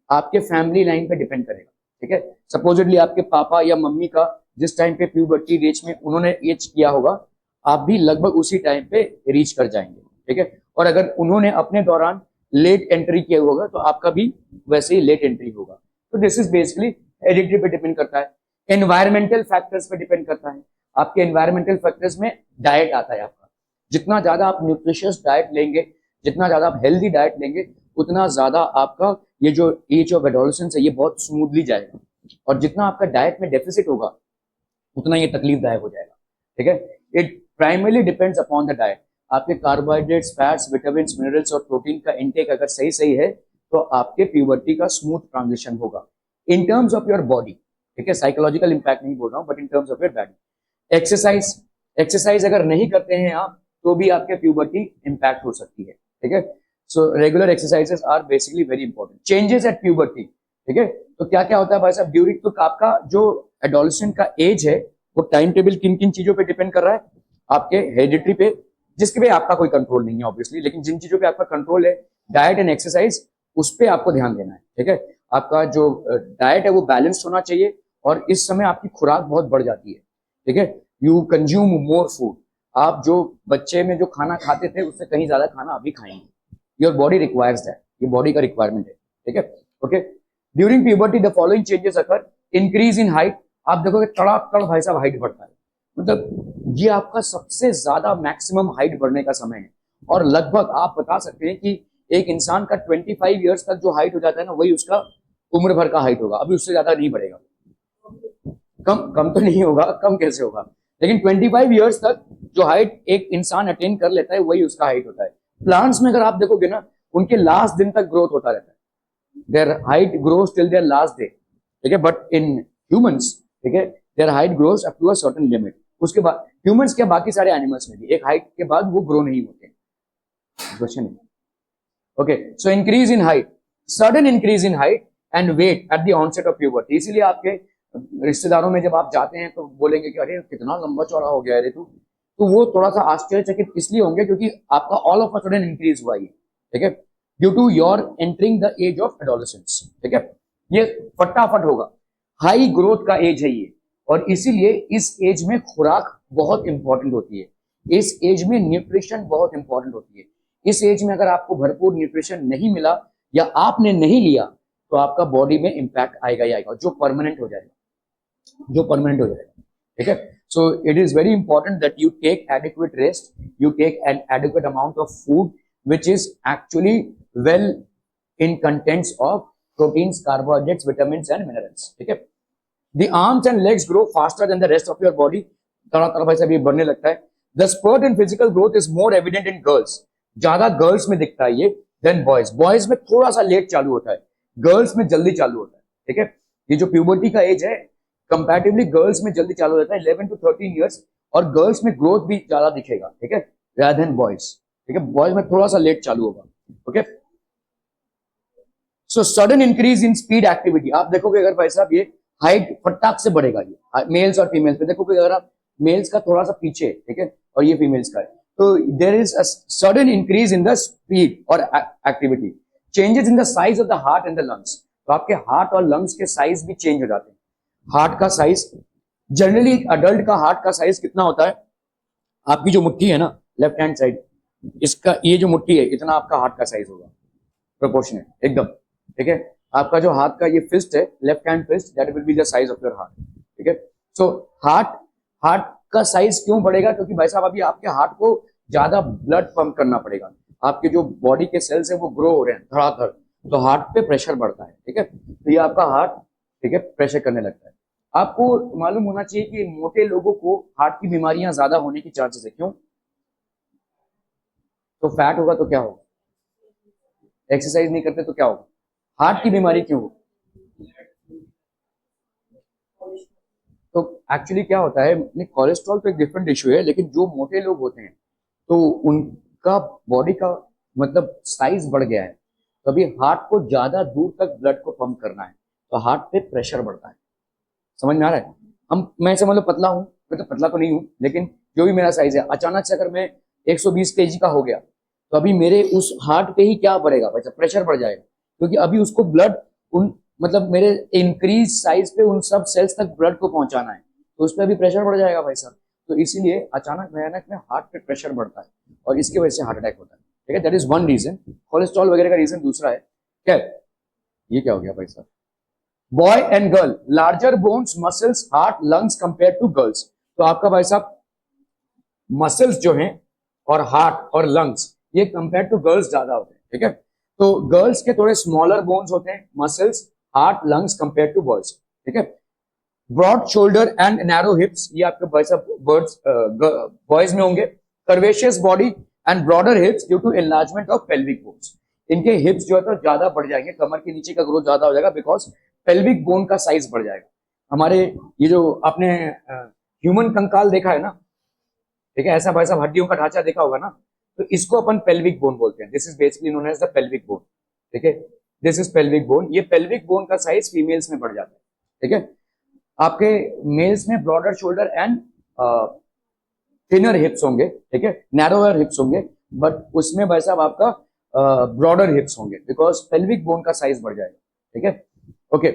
आपके फैमिली लाइन पे डिपेंड करेगा, ठीक है। सपोजिटली आपके पापा या मम्मी का जिस टाइम पे प्यूबर्टी रीच में उन्होंने एज किया होगा, आप भी लगभग उसी टाइम पे रीच कर जाएंगे, ठीक है। और अगर उन्होंने अपने दौरान लेट एंट्री किया होगा तो आपका भी वैसे ही लेट एंट्री होगा। तो दिस इज बेसिकली हेरिडिटी पे डिपेंड करता है। एनवायरमेंटल फैक्टर्स पे डिपेंड करता है। आपके एनवायरमेंटल फैक्टर्स में डाइट आता है आपका, जितना ज्यादा आप न्यूट्रिशियस डाइट लेंगे, जितना ज्यादा आप हेल्दी डाइट लेंगे, उतना ज्यादा आपका ये जो एज ऑफ एडोलेसेंस है ये बहुत स्मूथली जाएगा, और जितना आपका डाइट में डेफिसिट होगा उतना ये तकलीफदायक हो जाएगा, ठीक है। It primarily depends upon the diet. आपके कार्बोहाइड्रेट्स, फैट्स, विटामिन, मिनरल्स और प्रोटीन का इंटेक अगर सही सही है तो आपके प्यूबर्टी का स्मूथ ट्रांजिशन होगा। In terms of your body, ठीक है, साइकोलॉजिकल इंपैक्ट नहीं बोल रहा हूं, but in terms of your body. Exercise अगर नहीं करते हैं आप तो भी आपके प्यूबर्टी इंपैक्ट हो सकती है, ठीक है। So regular exercises are basically very important. Changes at puberty, ठीक है। तो क्या क्या होता है भाई साहब ड्यूरिंग, तो आपका जो एडोलेसेंट का एज है वो टाइम टेबल किन किन चीजों पे डिपेंड कर रहा है? आपके हेरिडिटी पे, जिसके पे आपका कोई कंट्रोल नहीं है ऑब्वियसली, लेकिन जिन चीजों पे आपका कंट्रोल है, डाइट एंड एक्सरसाइज, उस पे आपको ध्यान देना है, ठीक है। आपका जो डाइट है वो बैलेंस्ड होना चाहिए, और इस समय आपकी खुराक बहुत बढ़ जाती है, ठीक है। यू कंज्यूम मोर फूड, आप जो बच्चे में जो खाना खाते थे उससे कहीं ज्यादा खाना अभी खाएंगे, योर बॉडी रिक्वायर्स दैट, ये बॉडी का रिक्वायरमेंट है, ठीक है। Okay, during puberty the following changes occur, increase in height, आप देखोगे तड़ातड़ भाई साहब हाइट बढ़ता है, मतलब ये आपका सबसे ज्यादा मैक्सिमम हाइट बढ़ने का समय है। और लगभग आप बता सकते हैं कि एक इंसान का 25 ईयर्स तक जो हाइट हो जाता है ना, वही उसका उम्र भर का हाइट होगा, अभी उससे ज्यादा नहीं बढ़ेगा। कम कम तो नहीं होगा, कम कैसे होगा, लेकिन 25 ईयर्स तक जो हाइट एक इंसान अटेन कर लेता है वही उसका हाइट होता है। प्लांट्स में अगर आप देखोगे ना, उनके लास्ट दिन तक ग्रोथ होता रहता है, their height grows till their last day, ठीक है। बट इन ह्यूमंस, ठीक है, their height grows up to a certain limit, उसके बाद ह्यूमंस के बाकी सारे एनिमल्स में भी एक हाइट के बाद वो ग्रो नहीं होते। क्वेश्चन है, okay, so increase in height, sudden increase in height and weight at the onset of puberty, इसीलिए आपके रिश्तेदारों में जब आप जाते हैं तो बोलेंगे कि अरे कितना लंबा चौड़ा हो गया है तू, तो वो थोड़ा सा आश्चर्यचकित इसलिए होंगे क्योंकि आपका all of a sudden increase हुआ है, ठीक है, due to your entering the age of adolescence, ठीक है, ये फटाफट होगा, हाई ग्रोथ का एज है ये, और इसीलिए इस एज में खुराक बहुत इंपॉर्टेंट होती है, इस एज में न्यूट्रिशन बहुत इंपॉर्टेंट होती है। इस एज में अगर आपको भरपूर न्यूट्रिशन नहीं मिला या आपने नहीं लिया तो आपका बॉडी में इंपैक्ट आएगा ही आएगा, जो परमानेंट हो जाएगा, जो परमानेंट हो जाएगा, ठीक है। So it is very important that you take adequate rest, you take an adequate amount of food which is actually well in contents of proteins, carbohydrates, vitamins and minerals, ठीक है। The arms and legs grow faster than the rest of your body, तरह भाई से बढ़ने लगता है। The spurt in physical growth is more evident in girls, ज्यादा गर्ल्स में दिखता है ये देन बॉयज, बॉयज में थोड़ा सा लेट चालू होता है, गर्ल्स में जल्दी चालू होता है, ठीक है। ये जो प्यूबर्टी का एज है कंपैरेटिवली गर्ल्स में जल्दी चालू होता है 11 to 13 ईयर्स, और गर्ल्स में ग्रोथ भी ज्यादा दिखेगा, ठीक है, rather than बॉयज, ठीक है, बॉयज में थोड़ा सा लेट चालू होगा, okay. So sudden increase in speed activity, आप देखोगे अगर भाई साहब ये हाइट फटाक से बढ़ेगा, ये मेल्स और फीमेल्स पे देखोगे, अगर आप मेल्स का थोड़ा सा पीछे, ठीक है, और ये फीमेल्स का है, तो there is a sudden increase in the speed और activity, changes in the size of the heart and the lungs, तो आपके हार्ट और लंग्स के साइज भी चेंज हो जाते हैं। हार्ट का साइज जनरली, अडल्ट का हार्ट का साइज कितना होता है, आपकी जो मुट्ठी है ना लेफ्ट हैंड साइड, इसका ये जो मुट्ठी है इतना आपका हार्ट का साइज होगा, प्रोपोर्शनेट एकदम, ठीक है। आपका जो हाथ का ये फिस्ट है, left hand fist, that will be the size of your heart, ठीक है। सो हार्ट का साइज क्यों बढ़ेगा, क्योंकि भाई साहब अभी आपके हार्ट को ज्यादा ब्लड पंप करना पड़ेगा, आपके जो बॉडी के सेल्स है वो ग्रो हो रहे हैं धड़ाधड़, तो हार्ट पे प्रेशर बढ़ता है, ठीक है, तो ये आपका हार्ट, ठीक है, प्रेशर करने लगता है। आपको मालूम होना चाहिए कि मोटे लोगों को हार्ट की बीमारियां ज्यादा होने की चांसेस है, क्यों, तो फैट होगा तो क्या होगा, एक्सरसाइज नहीं करते तो क्या होगा, हार्ट की बीमारी क्यों हो, तो एक्चुअली क्या होता है, कोलेस्ट्रॉल तो एक डिफरेंट इशू है, लेकिन जो मोटे लोग होते हैं तो उनका बॉडी का मतलब साइज बढ़ गया है, तो अभी हार्ट को ज्यादा दूर तक ब्लड को पंप करना है, तो हार्ट पे प्रेशर बढ़ता है, समझ में आ रहा है। मैं समझ लो पतला हूँ, मैं तो पतला तो नहीं हूँ, लेकिन जो भी मेरा साइज है, अचानक से अगर मैं 120 केजी का हो गया तो अभी मेरे उस हार्ट पे ही क्या बढ़ेगा, वैसे प्रेशर बढ़ जाएगा, क्योंकि अभी उसको ब्लड उन मतलब मेरे इंक्रीज साइज पे उन सब सेल्स तक ब्लड को पहुंचाना है, तो उस पर भी प्रेशर बढ़ जाएगा भाई साहब, तो इसीलिए अचानक भयानक में हार्ट पे प्रेशर बढ़ता है और इसकी वजह से हार्ट अटैक होता है, ठीक है, that is one reason. Cholesterol वगैरह का रीजन दूसरा है, क्या ये क्या हो गया भाई साहब, boy and girl, larger bones, muscles, heart, lungs compare to girls, तो आपका भाई साहब मसल्स जो हैं और हार्ट और लंग्स ये कंपेयर टू गर्ल्स ज्यादा होते हैं, ठीक है, तो गर्ल्स के थोड़े स्मॉलर बोन्स होते हैं, muscles, heart, lungs compare to boys, ठीक है। Broad shoulder and narrow hips, ये आपके बॉयज में होंगे। Curvaceous body and broader hips due to enlargement of pelvic bones, इनके हिप्स जो है तो ज्यादा बढ़ जाएंगे, कमर के नीचे का ग्रोथ ज्यादा हो जाएगा, बिकॉज पेल्विक बोन का साइज बढ़ जाएगा। हमारे ये जो आपने ह्यूमन कंकाल देखा है ना, ठीक है, ऐसा भाई साहब हड्डियों का ढांचा देखा होगा ना, तो इसको अपन पेल्विक बोन बोलते हैं, this is basically known as the pelvic bone, ठीक है, दिस इज पेल्विक बोन। ये पेल्विक बोन का साइज फीमेल्स में बढ़ जाता है, ठीक है, आपके मेल्स में broader shoulder and thinner hips होंगे, ठीक है, नैरोअर हिप्स होंगे, बट उसमें भाई साहब आपका ब्रॉडर हिप्स होंगे, बिकॉज पेल्विक बोन का साइज बढ़ जाएगा, ठीक है, okay.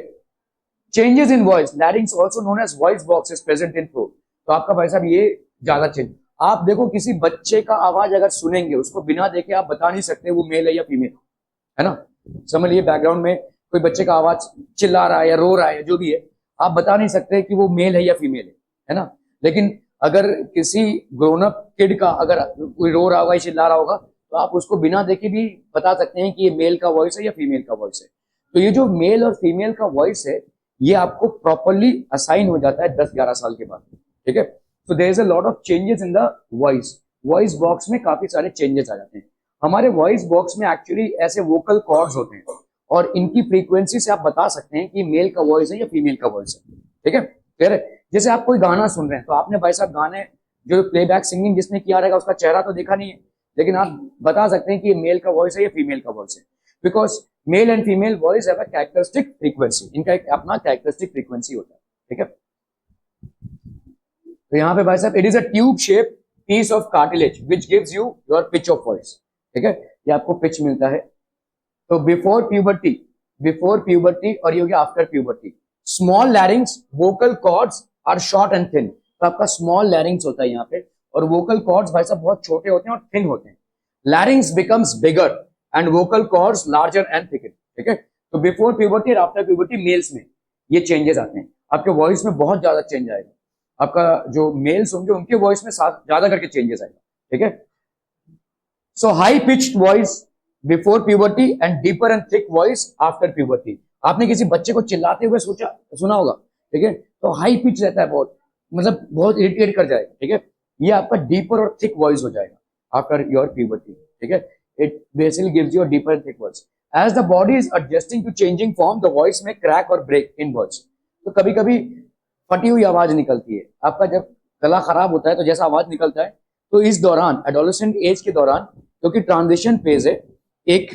Changes in voice, larynx also known as voice box is present in throat, तो आपका भाई साहब ये ज्यादा चेंज। आप देखो किसी बच्चे का आवाज अगर सुनेंगे, उसको बिना देखे आप बता नहीं सकते वो मेल है या फीमेल, है ना। समझ लिए बैकग्राउंड में कोई बच्चे का आवाज चिल्ला रहा है या रो रहा है, जो भी है, आप बता नहीं सकते कि वो मेल है या फीमेल है ना। लेकिन अगर किसी ग्रोन अप किड का अगर कोई रो रहा होगा या चिल्ला रहा होगा, तो आप उसको बिना देखे भी बता सकते हैं कि ये मेल का वॉइस है या फीमेल का वॉइस है। तो ये जो मेल और फीमेल का वॉइस है, ये आपको प्रॉपरली असाइन हो जाता है 10-11 साल के बाद, ठीक है। तो there is a lot of changes in the voice box में काफी सारे चेंजेस आ जाते हैं। हमारे वॉइस बॉक्स में एक्चुअली ऐसे वोकल कॉर्ड्स होते हैं, और इनकी फ्रीक्वेंसी से आप बता सकते हैं कि मेल का वॉइस है या फीमेल का वॉइस है, ठीक है। क्लियर है। जैसे आप कोई गाना सुन रहे हैं, तो आपने भाई साहब गाने जो प्लेबैक सिंगिंग जिसने किया रहेगा उसका चेहरा तो देखा नहीं है, लेकिन आप बता सकते हैं कि ये मेल का वॉइस है या फीमेल का वॉइस है, because male and female voice have a characteristic frequency, इनका एक अपना कैरेक्टरिस्टिक फ्रीक्वेंसी होता है, ठीक है। तो यहाँ पे भाई साहब it is a tube shape piece of cartilage which gives you your pitch of voice, ठीक है। ये आपको पिच मिलता है। तो बिफोर प्यूबर्टी और ये हो गया after puberty. Small larynx vocal cords are short and thin, तो आपका स्मॉल लैरिंग्स होता है यहाँ पे, और वोकल कॉर्ड्स भाई साहब बहुत छोटे होते हैं और थिन होते हैं। लैरिंग्स becomes bigger and vocal cords larger and thicker, ठीक है। तो बिफोर प्यूबर्टी और आफ्टर प्यूबर्टी मेल्स में ये चेंजेस आते हैं, आपके वॉइस में बहुत ज्यादा चेंज आएगा, आपका जो मेल्स होंगे उनके वॉइस में ज्यादा करके चेंजेस आएगा, ठीक है। So high pitched voice before puberty and deeper and thick voice after puberty. आपने किसी बच्चे को चिल्लाते हुए सुना होगा, ठीक है, तो हाई पिच रहता है बहुत, मतलब बहुत इरिटेट कर जाएगा, ठीक है। ये आपका डीपर और थिक वॉइस हो जाएगा आफ्टर योर प्यूबर्टी, ठीक है। It basically gives you a deeper and thick voice. As the body is adjusting to changing form, the voice में क्रैक और ब्रेक इन वर्ड्स। तो कभी कभी फटी हुई आवाज निकलती है आपका, जब गला खराब होता है तो जैसा आवाज निकलता है, तो इस दौरान एडोलेसेंट एज के दौरान, क्योंकि ट्रांजिशन फेज है, एक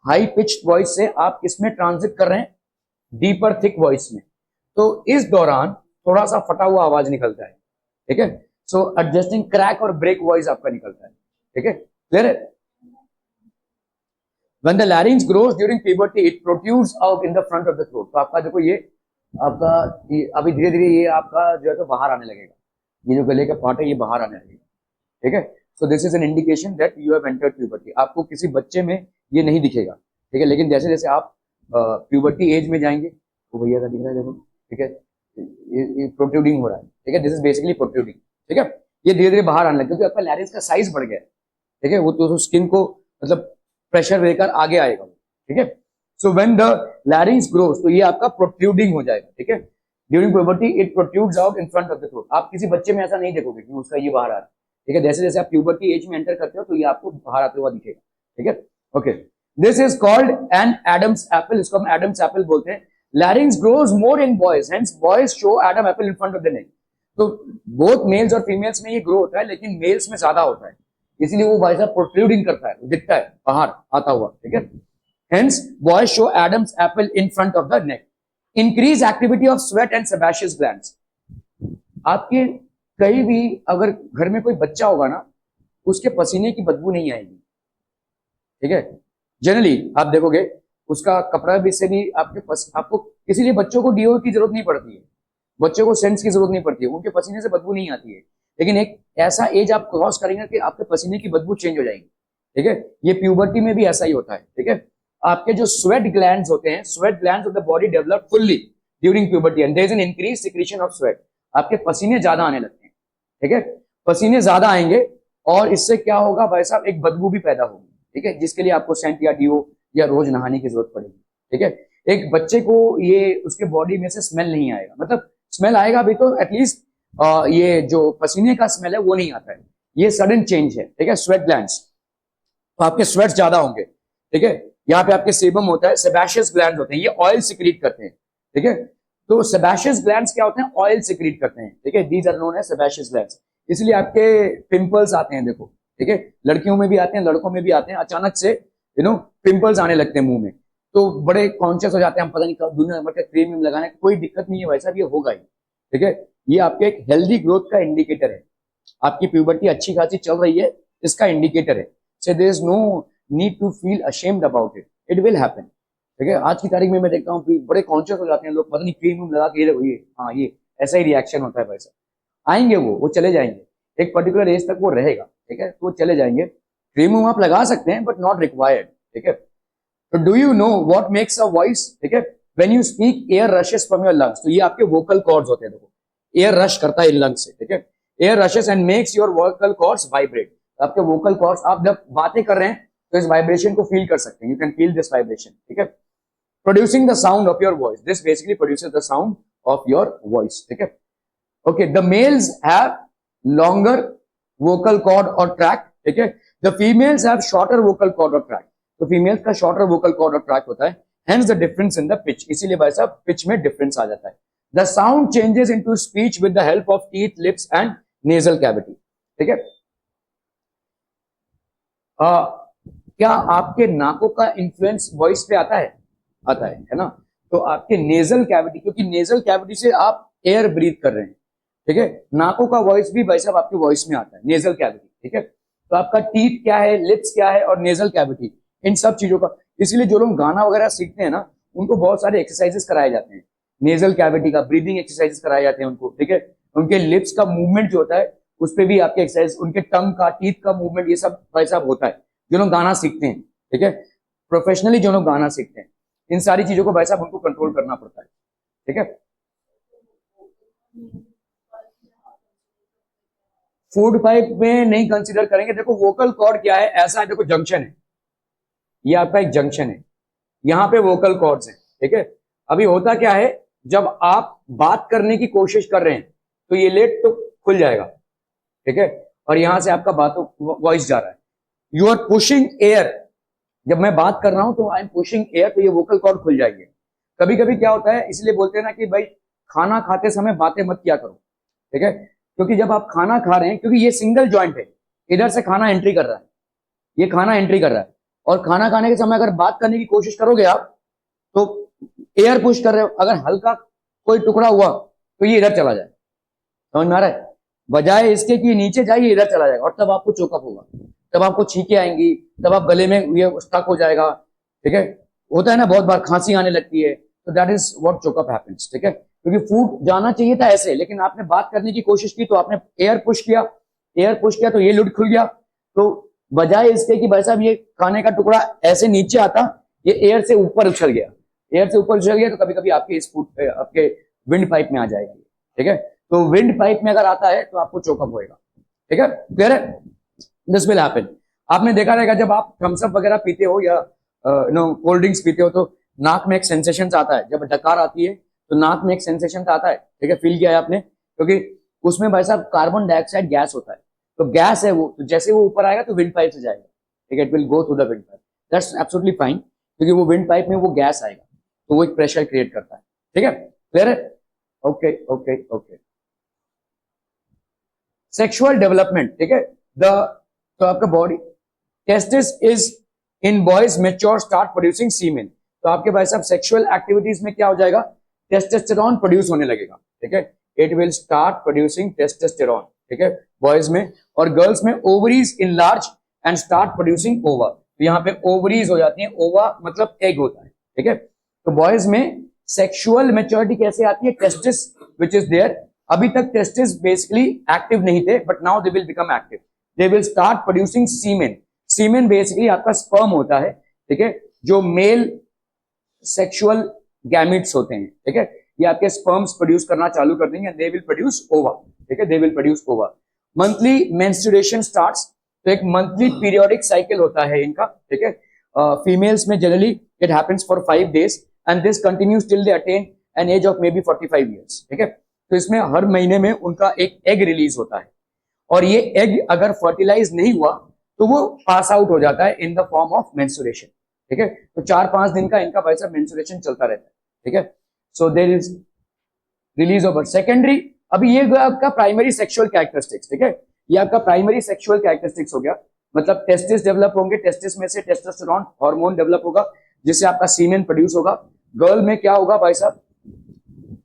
हाई पिच्ड वॉइस से आप किसमें ट्रांजिट कर रहे हैं, डीपर थिक वॉइस में, तो इस दौरान थोड़ा सा फटा हुआ आवाज निकलता है, ठीक है। सो एडजस्टिंग क्रैक और ब्रेक वॉइस आपका निकलता है, ठीक है। क्लियर है। When the larynx grows during puberty, it protrudes out in the front of the throat. तो आपका देखो ये आपका अभी धीरे धीरे ये आपका जो है तो बाहर आने लगेगा, ये जो गले का पार्ट है ये बाहर आने लगेगा, ठीक है। So this is an indication that you have entered puberty. आपको किसी बच्चे में ये नहीं दिखेगा, ठीक है, लेकिन जैसे जैसे आप प्यूबर्टी एज में जाएंगे, तो भैया का दिख रहा है देखो, ठीक है, ये प्रोट्रूडिंग हो रहा है, ठीक है, दिस इज बेसिकली प्रोट्रूडिंग, ठीक है। ये धीरे धीरे बाहर आने लगेगा क्योंकि आपका लैरिंक्स का साइज बढ़ गया है, ठीक है, वो तो स्किन को मतलब प्रेशर देकर आगे आएगा, ठीक है। So when the larynx grows, तो ये आपका प्रोट्रूडिंग हो जाएगा, ठीक है। During puberty it protrudes out in front of the throat. आप किसी बच्चे में ऐसा नहीं देखोगे कि उसका ये बाहर आ रहा है, ठीक है। जैसे जैसे आप प्यूबर्टी एज में एंटर करते हो तो ये आपको बाहर आते हुआ दिखेगा, ठीक है। Okay, this is called an Adam's apple, इसको हम एडम्स एप्पल बोलते हैं। Larynx grows more in boys, hence boys show Adam apple in front of the neck. तो बोथ मेल्स और फीमेल्स में ये ग्रो होता है, लेकिन मेल्स में ज्यादा होता है, इसलिए वो भाई साहब प्रोट्रूडिंग करता है, दिखता है बाहर आता हुआ, ठीक है। Hence, boys show Adam's apple in front of the neck. Increase activity of sweat and sebaceous glands. आपके कहीं भी अगर घर में कोई बच्चा होगा ना, उसके पसीने की बदबू नहीं आएगी, ठीक है। जनरली आप देखोगे उसका कपड़ा भी से भी आपको इसीलिए बच्चों को डीओ की जरूरत नहीं पड़ती है, बच्चों को सेंस की जरूरत नहीं पड़ती है, उनके पसीने से बदबू नहीं आती है। लेकिन एक ऐसा एज आप क्रॉस करेंगे कि आपके पसीने की बदबू चेंज हो जाएगी, ठीक है। ये प्यूबर्टी में भी ऐसा ही होता है, ठीक है। आपके जो स्वेट ग्लैंड्स होते हैं, sweat glands of the body develop fully during puberty and there is an increase secretion of sweat. आपके पसीने ज्यादा आने लगते हैं, ठीक है, पसीने ज्यादा आएंगे और इससे क्या होगा भाई साहब, एक बदबू भी पैदा होगी, ठीक है, जिसके लिए आपको सेंट या डीओ या रोज नहाने की जरूरत पड़ेगी, ठीक है। एक बच्चे को ये उसके बॉडी में से स्मेल नहीं आएगा, मतलब स्मेल आएगा भी तो एटलीस्ट ये जो पसीने का स्मेल है वो नहीं आता है, ये सडन चेंज है, ठीक है। स्वेट ग्लैंड्स, तो आपके स्वेट्स ज्यादा होंगे, ठीक है। यहाँ पे आपके सेबम होता है, सेबेशियस ग्लैंड होते हैं, ये ऑयल सिक्रीट करते हैं, ठीक है। तो सेबेशियस ग्लैंड्स क्या होते हैं, ऑयल सिक्रीट करते हैं, ठीक है, these are known as sebaceous glands. इसलिए आपके पिंपल्स आते हैं, देखो, ठीक है, लड़कियों में भी आते हैं, लड़कों में भी आते हैं, अचानक से पिंपल्स आने लगते हैं मुंह में, तो बड़े कॉन्शियस हो जाते हैं, हम पता नहीं कब दुनिया भर के क्रीम लगाने, कोई दिक्कत नहीं है वैसा भी होगा ही, ठीक है। ये आपके एक हेल्दी ग्रोथ का इंडिकेटर है, आपकी प्यूबर्टी अच्छी खासी चल रही है, इसका इंडिकेटर है। So there is no need to feel ashamed about it, it will happen, ठीक है। आज की तारीख में मैं देखता हूँ बड़े कॉन्शियस हो जाते हैं लोग, पता नहीं क्रीम लगा के ये हाँ ये ऐसा ही रिएक्शन होता है भाई साहब। आएंगे वो चले जाएंगे, एक पर्टिकुलर एज तक वो रहेगा, ठीक है, तो वो चले जाएंगे। क्रीम आप लगा सकते हैं बट नॉट रिक्वायर्ड, ठीक है। तो do you know what makes a voice, ठीक है, when you speak air rashes from your lungs. तो ये आपके वोकल कॉर्ड्स होते हैं, देखो एयर रश करता है इन लंग्स से, ठीक है, air rashes and makes your vocal cords vibrate. आपके वोकल कॉर्ड्स, आप जब बातें कर रहे हैं तो इस वाइब्रेशन को फील कर सकते हैं, you can feel this vibration, ठीक है। Producing the sound of your voice, this basically produces the sound of your voice, ठीक है। Okay, the males have longer vocal cord और ट्रैक, ठीक है, the females have shorter vocal cord और ट्रैक। तो फीमेल्स का शॉर्टर वोकल कॉर्ड और ट्रैक होता है, hence the difference in the pitch, इसीलिए भाई साहब पिच में डिफरेंस आ जाता है। The sound changes into speech with the help of teeth, lips and nasal cavity, ठीक है। क्या आपके नाकों का इंफ्लुएंस वॉइस पे आता है? आता है ना। तो आपके नेजल कैविटी, क्योंकि नेजल कैविटी से आप एयर ब्रीथ कर रहे हैं, ठीक है, नाकों का वॉइस भी भाई साहब आपके वॉइस में आता है, नेजल कैविटी, ठीक है। तो आपका टीथ क्या है, लिप्स क्या है और नेजल कैविटी, इन सब चीजों का, इसलिए जो लोग गाना वगैरह सीखते हैं ना, उनको बहुत सारे एक्सरसाइजेस कराए जाते हैं, नेजल कैविटी का, ब्रीदिंग एक्सरसाइजेस कराए जाते हैं उनको, ठीक है। उनके लिप्स का मूवमेंट जो होता है उस पर भी आपके एक्सरसाइज, उनके टंग का, टीथ का मूवमेंट, ये सब भाई साहब होता है जो लोग गाना सीखते हैं, ठीक है, प्रोफेशनली जो लोग गाना सीखते हैं, इन सारी चीजों को भाई साहब उनको कंट्रोल करना पड़ता है, ठीक है। फूड पाइप में नहीं कंसीडर करेंगे। देखो वोकल कॉर्ड क्या है, ऐसा है, देखो जंक्शन है, ये आपका एक जंक्शन है, यहाँ पे वोकल कॉर्ड्स हैं, ठीक है। अभी होता क्या है, जब आप बात करने की कोशिश कर रहे हैं तो ये लेट तो खुल जाएगा, ठीक है, और यहां से आपका बात वॉइस जा रहा है, यू आर पुशिंग एयर, जब मैं बात कर रहा हूं तो आई एम पुशिंग एयर, तो ये वोकल कॉर्ड खुल जाएंगे। कभी कभी क्या होता है, इसलिए बोलते हैं ना कि भाई खाना खाते समय बातें मत किया करो, ठीक है, क्योंकि जब आप खाना खा रहे हैं, क्योंकि ये सिंगल जॉइंट है, इधर से खाना एंट्री कर रहा है, ये खाना एंट्री कर रहा है, और खाना खाने के समय अगर बात करने की कोशिश करोगे आप तो एयर पुश कर रहे हो, अगर हल्का कोई टुकड़ा हुआ तो ये इधर चला जाए, समझ में आ रहा है, बजाय इसके कि नीचे जाइए इधर चला जाएगा, और तब आपको चोकअप होगा, तब आपको छींकें आएंगी, तब आप गले में ये स्टक हो जाएगा, ठीक है। होता है ना, बहुत बार खांसी आने लगती है, तो that is what choke up happens, ठीक है, क्योंकि फूड जाना चाहिए था ऐसे, लेकिन आपने बात करने की कोशिश की तो आपने एयर पुश किया, एयर पुश किया तो ये लुट खुल गया, तो बजाय इसके कि भाई साहब ये खाने का टुकड़ा ऐसे नीचे आता, ये एयर से ऊपर उछल गया, एयर से ऊपर उछल गया, तो कभी कभी आपके इस फूड आपके विंड पाइप में आ जाएगी, ठीक है। तो विंड पाइप में अगर आता है तो आपको चोकअप होएगा, ठीक है, क्लियर है, दिस विल हैपन। आपने देखा रहेगा जब आप थम्स अप वगैरह पीते हो या कोल्ड ड्रिंक्स पीते हो तो नाक में एक सेंसेशन आता है, जब डकार आती है तो नाक में एक सेंसेशन आता है, ठीक है, फील किया है आपने, क्योंकि उसमें भाई साहब कार्बन डाइऑक्साइड गैस होता है, तो गैस है वो, तो जैसे वो ऊपर आएगा तो विंड पाइप से जाएगा, ठीक है, it will go through the wind pipe, that's absolutely fine, क्योंकि वो विंड पाइप में वो गैस आएगा तो वो एक प्रेशर क्रिएट करता है, ठीक है, क्लियर है, okay okay okay. Sexual development, ठीक है, द तो आपका body testis is in boys mature start producing semen, तो आपके भाई साहब सेक्सुअल एक्टिविटीज में क्या हो जाएगा, टेस्टोस्टेरोन प्रोड्यूस होने लगेगा, ठीक है, it will start producing testosterone, ठीक है, बॉयज में, और गर्ल्स में ovaries enlarge and start producing ओवा, तो यहाँ पे ओवरीज हो जाती है, ओवा मतलब एग होता है, ठीक है। तो बॉयज में सेक्सुअल मैच्योरिटी कैसे आती है, टेस्टिस विच इज देयर, अभी तक टेस्टिस बेसिकली एक्टिव नहीं थे, but now they will become active, they will start producing semen, semen basically आपका स्पर्म होता है, ठीक है, जो मेल सेक्सुअल गैमिट्स होते हैं, ठीक है, ये आपके स्पर्म्स प्रोड्यूस करना चालू कर देंगे, दे विल प्रोड्यूस ओवा, ठीक है, दे विल प्रोड्यूस ओवा। मंथली मेंस्ट्रुएशन स्टार्ट्स, तो एक मंथली पीरियोडिक साइकिल होता है इनका, ठीक है, फीमेल्स में generally it happens for 5 days and this continues till they attain an age of may be 45 years, ठीक है। तो इसमें हर महीने में उनका एक एग रिलीज होता है, और ये एग अगर फर्टिलाइज नहीं हुआ तो वो पास आउट हो जाता है in the form of menstruation, ठीक है, तो 4-5 दिन का इनका वैसा मेंस्ट्रुएशन चलता रहता है, ठीक है। So there is release of secondary, अभी ये आपका प्राइमरी सेक्सुअल कैरेक्टरिस्टिक्स, ठीक है, ये आपका प्राइमरी सेक्सुअल कैरेक्टरिस्टिक्स हो गया, मतलब टेस्टिस डेवलप होंगे, टेस्टिस में से टेस्टोस्टेरोन हार्मोन डेवलप होगा जिससे आपका सीमेन प्रोड्यूस होगा। गर्ल में क्या होगा भाई साहब,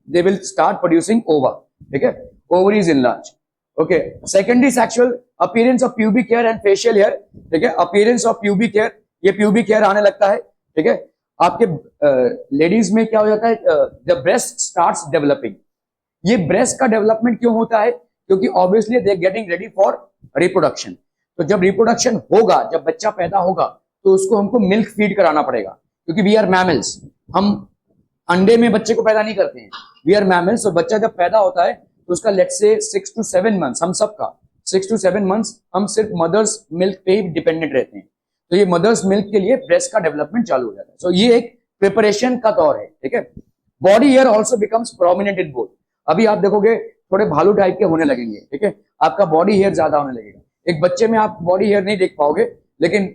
दे विल स्टार्ट प्रोड्यूसिंग ओवा, ठीक है, ovaries enlarge, okay. Secondary sexual appearance of pubic hair and facial hair, ठीक है, अपीयरेंस ऑफ प्यूबिक हेयर, ये प्यूबिक हेयर आने लगता है, ठीक है। आपके लेडीज में क्या हो जाता है, द ब्रेस्ट स्टार्ट्स डेवलपिंग, ये ब्रेस्ट का डेवलपमेंट क्यों होता है? क्योंकि obviously they getting ready for reproduction. तो जब रिप्रोडक्शन होगा, जब बच्चा पैदा होगा, तो उसको हमको मिल्क फीड कराना पड़ेगा, क्योंकि वी आर मैमल्स। हम अंडे में बच्चे को पैदा नहीं करते हैं, वी आर मैमल्स। और बच्चा जब पैदा होता है तो उसका लेट्स से 6 to 7 मंथ्स, हम सबका 6 to 7 मंथ्स हम सिर्फ मदर्स मिल्क पे ही डिपेंडेंट रहते हैं। तो ये मदर्स मिल्क के लिए ब्रेस्ट का डेवलपमेंट चालू हो जाता है। सो ये एक प्रिपरेशन का दौर है, ठीक है। Body hair also becomes prominent in both. अभी आप देखोगे थोड़े भालू टाइप के होने लगेंगे, ठीक है, आपका बॉडी हेयर ज्यादा होने लगेगा। एक बच्चे में आप बॉडी हेयर नहीं देख पाओगे, लेकिन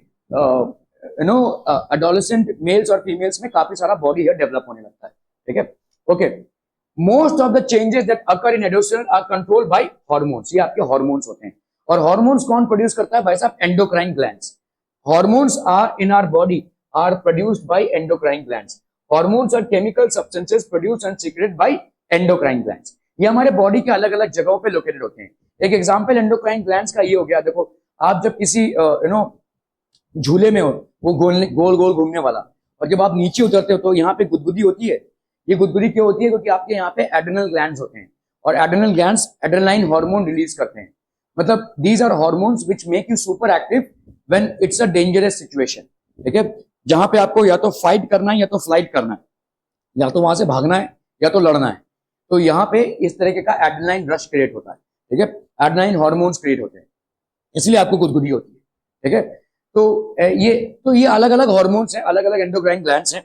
एडोलेसेंट मेल्स और फीमेल्स में काफी सारा बॉडी हेयर डेवलप होने लगता है, ठीक है। Okay, most of the changes that occur in adolescence are controlled by hormones. ये आपके हार्मोन्स होते हैं। और हार्मोन्स कौन प्रोड्यूस करता है भाई साहब? Endocrine glands. Hormones are in our body are produced by endocrine glands. Hormones are chemical substances produced and secreted by endocrine glands. ये हमारे बॉडी के अलग अलग जगहों पे लोकेटेड होते हैं। एक एग्जांपल एंडोक्राइन ग्लैंड्स का ये हो गया, देखो आप जब किसी झूले में हो, वो गोल गोल घूमने वाला, और जब आप नीचे उतरते हो तो यहाँ पे गुदगुदी होती है। ये गुदगुदी क्यों होती है? क्योंकि आपके यहाँ पे एड्रेनल ग्लैंड्स होते हैं, और adrenal glands adrenaline hormone release करते हैं। मतलब these are hormones which make you super active when it's a dangerous situation, ठीक है। जहां पे आपको या तो फाइट करना है या तो फ्लाइट करना है, या तो वहां से भागना है या तो लड़ना है, तो यहाँ पे इस तरीके का एड्रेनालाइन रश क्रिएट होता है, ठीक है। एड्रेनालाइन हार्मोन्स क्रिएट होते हैं, इसलिए आपको गुदगुदी होती है, ठीक है। तो ये अलग अलग हार्मोन्स हैं, अलग अलग एंडोक्राइन ग्लैंड्स हैं।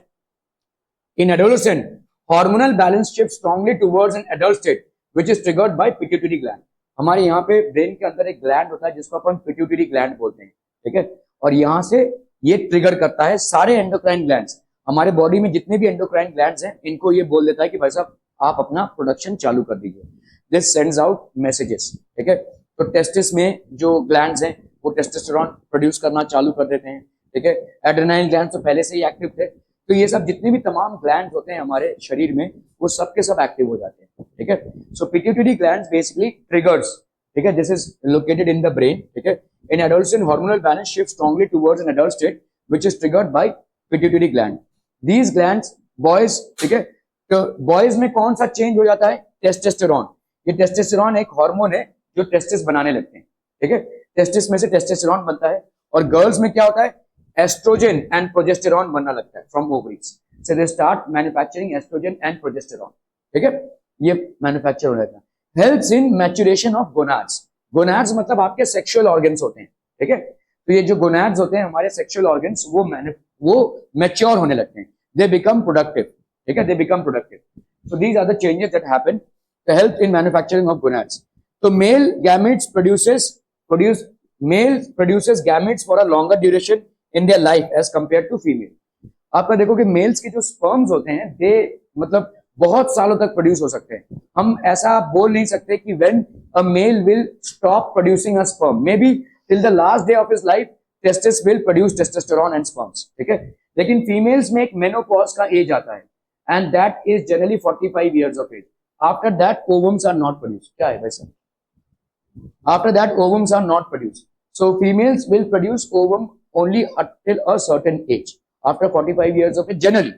In adolescent hormonal balance shift strongly towards an adult state which is triggered by pituitary gland. हमारे यहाँ पे ब्रेन के अंदर एक ग्लैंड होता है जिसको अपन पिट्यूटरी ग्लैंड बोलते हैं, ठीक है। और यहाँ से ये ट्रिगर करता है सारे एंडोक्राइन ग्लैंड्स। हमारे बॉडी में जितने भी एंडोक्राइन ग्लैंड्स हैं, इनको ये बोल देता है कि भाई साहब आप अपना प्रोडक्शन चालू कर दीजिए। दिस सेंड्स आउट मैसेजेस, ठीक है। तो टेस्टिस में जो ग्लैंड्स हैं वो टेस्टोस्टेरोन प्रोड्यूस करना चालू कर देते हैं, ठीक है। एड्रेनाइन ग्लैंड तो पहले से ही एक्टिव थे, तो ये सब जितने भी तमाम ग्लैंड्स होते हैं हमारे शरीर में, वो सब के सब एक्टिव हो जाते हैं, ठीक है। So pituitary glands basically triggers, ठीक है, this is located in the brain, ठीक है। In adolescent hormonal balance shift strongly towards an adult state which is triggered by pituitary gland. These glands boys, ठीक है, तो बॉयज में कौन सा चेंज हो जाता है? टेस्टोस्टेरोन। ये टेस्टोस्टेरोन एक हार्मोन है जो टेस्टिस बनाने लगते हैं, ठीक है। टेस्टिस में से टेस्टोस्टेरोन बनता है। और गर्ल्स में क्या होता है? एस्ट्रोजन एंड प्रोजेस्टेरोन बनना लगता है from ovaries. So they start manufacturing estrogen and progesterone, ठीक है। ये मैन्युफैक्चर हो जाता है। Helps in maturation of gonads. Gonads मतलब आपके सेक्सुअल ऑर्गन्स होते हैं, ठीक है। तो ये जो गोनाड्स होते हैं हमारे सेक्सुअल ऑर्गन्स, वो मैच्योर होने लगते हैं, दे बिकम प्रोडक्टिव, ठीक है, they become productive. So these are the changes that happen to help in manufacturing of gonads. So male produces gametes for a longer duration in their life as compared to female. आपका देखो कि मेल्स के जो स्पर्म्स होते हैं, दे मतलब बहुत सालों तक प्रोड्यूस हो सकते हैं। हम ऐसा बोल नहीं सकते कि when a male will stop producing a sperm, maybe till the last day of his life testis will produce testosterone and sperms, ठीक है। लेकिन फीमेल्स में एक मेनोपॉज का एज आता है, and that is generally 45 years of age. After that, ovums are not produced. क्या है वैसे? After that, ovums are not produced. So females will produce ovum only until a certain age. After 45 years of age, generally,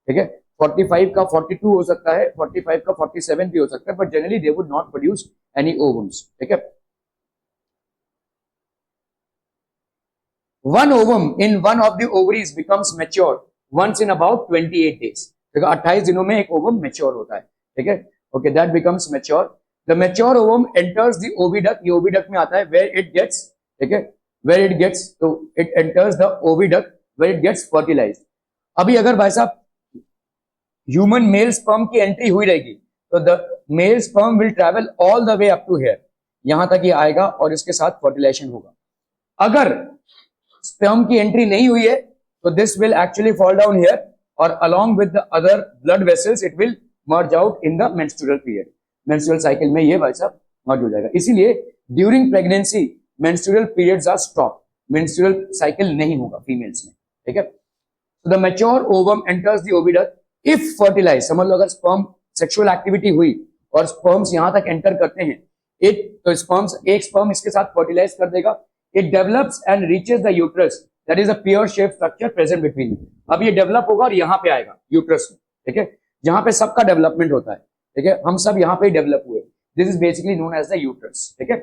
ठीक है। 45 का 42 हो सकता है, 45 का 47 भी हो सकता है, but generally they would not produce any ovums, ठीक है। One ovum in one of the ovaries becomes mature once in about 28 days. देखो 28 दिनों में एक ओवम मैच्योर होता है, ठीक है। Okay, that becomes mature. The mature ovum enters the oviduct. ये oviduct में आता है where it gets, ठीक है, where it gets, तो it enters the oviduct where it gets fertilized. अभी अगर भाई साहब ह्यूमन मेल स्पर्म की एंट्री हुई रहेगी, तो the male sperm will travel all the way up to here, यहां तक ये आएगा और इसके साथ फर्टिलाइजेशन होगा। अगर स्पर्म की एंट्री नहीं हुई है तो this will actually fall down here, और along with the other blood vessels it will merge out in the menstrual period. menstrual cycle में ये भाई साहब merge हो जाएगा। इसीलिए during pregnancy menstrual periods are stopped. menstrual cycle नहीं होगा फीमेल्स में, ठीक है। So the mature ovum enters the oviduct if fertilized. समझ लो अगर sperm sexual activity हुई और sperms यहां तक enter करते हैं, तो sperms एक sperm इसके साथ fertilize कर देगा, it develops and reaches the uterus. That is a pear shaped structure present between. अब ये develop होगा और यहाँ पे आएगा uterus में, ठीक है, जहां पे सबका डेवलपमेंट होता है, ठीक है, हम सब यहाँ पे डेवलप हुए, this is basically known as the uterus, ठीक है।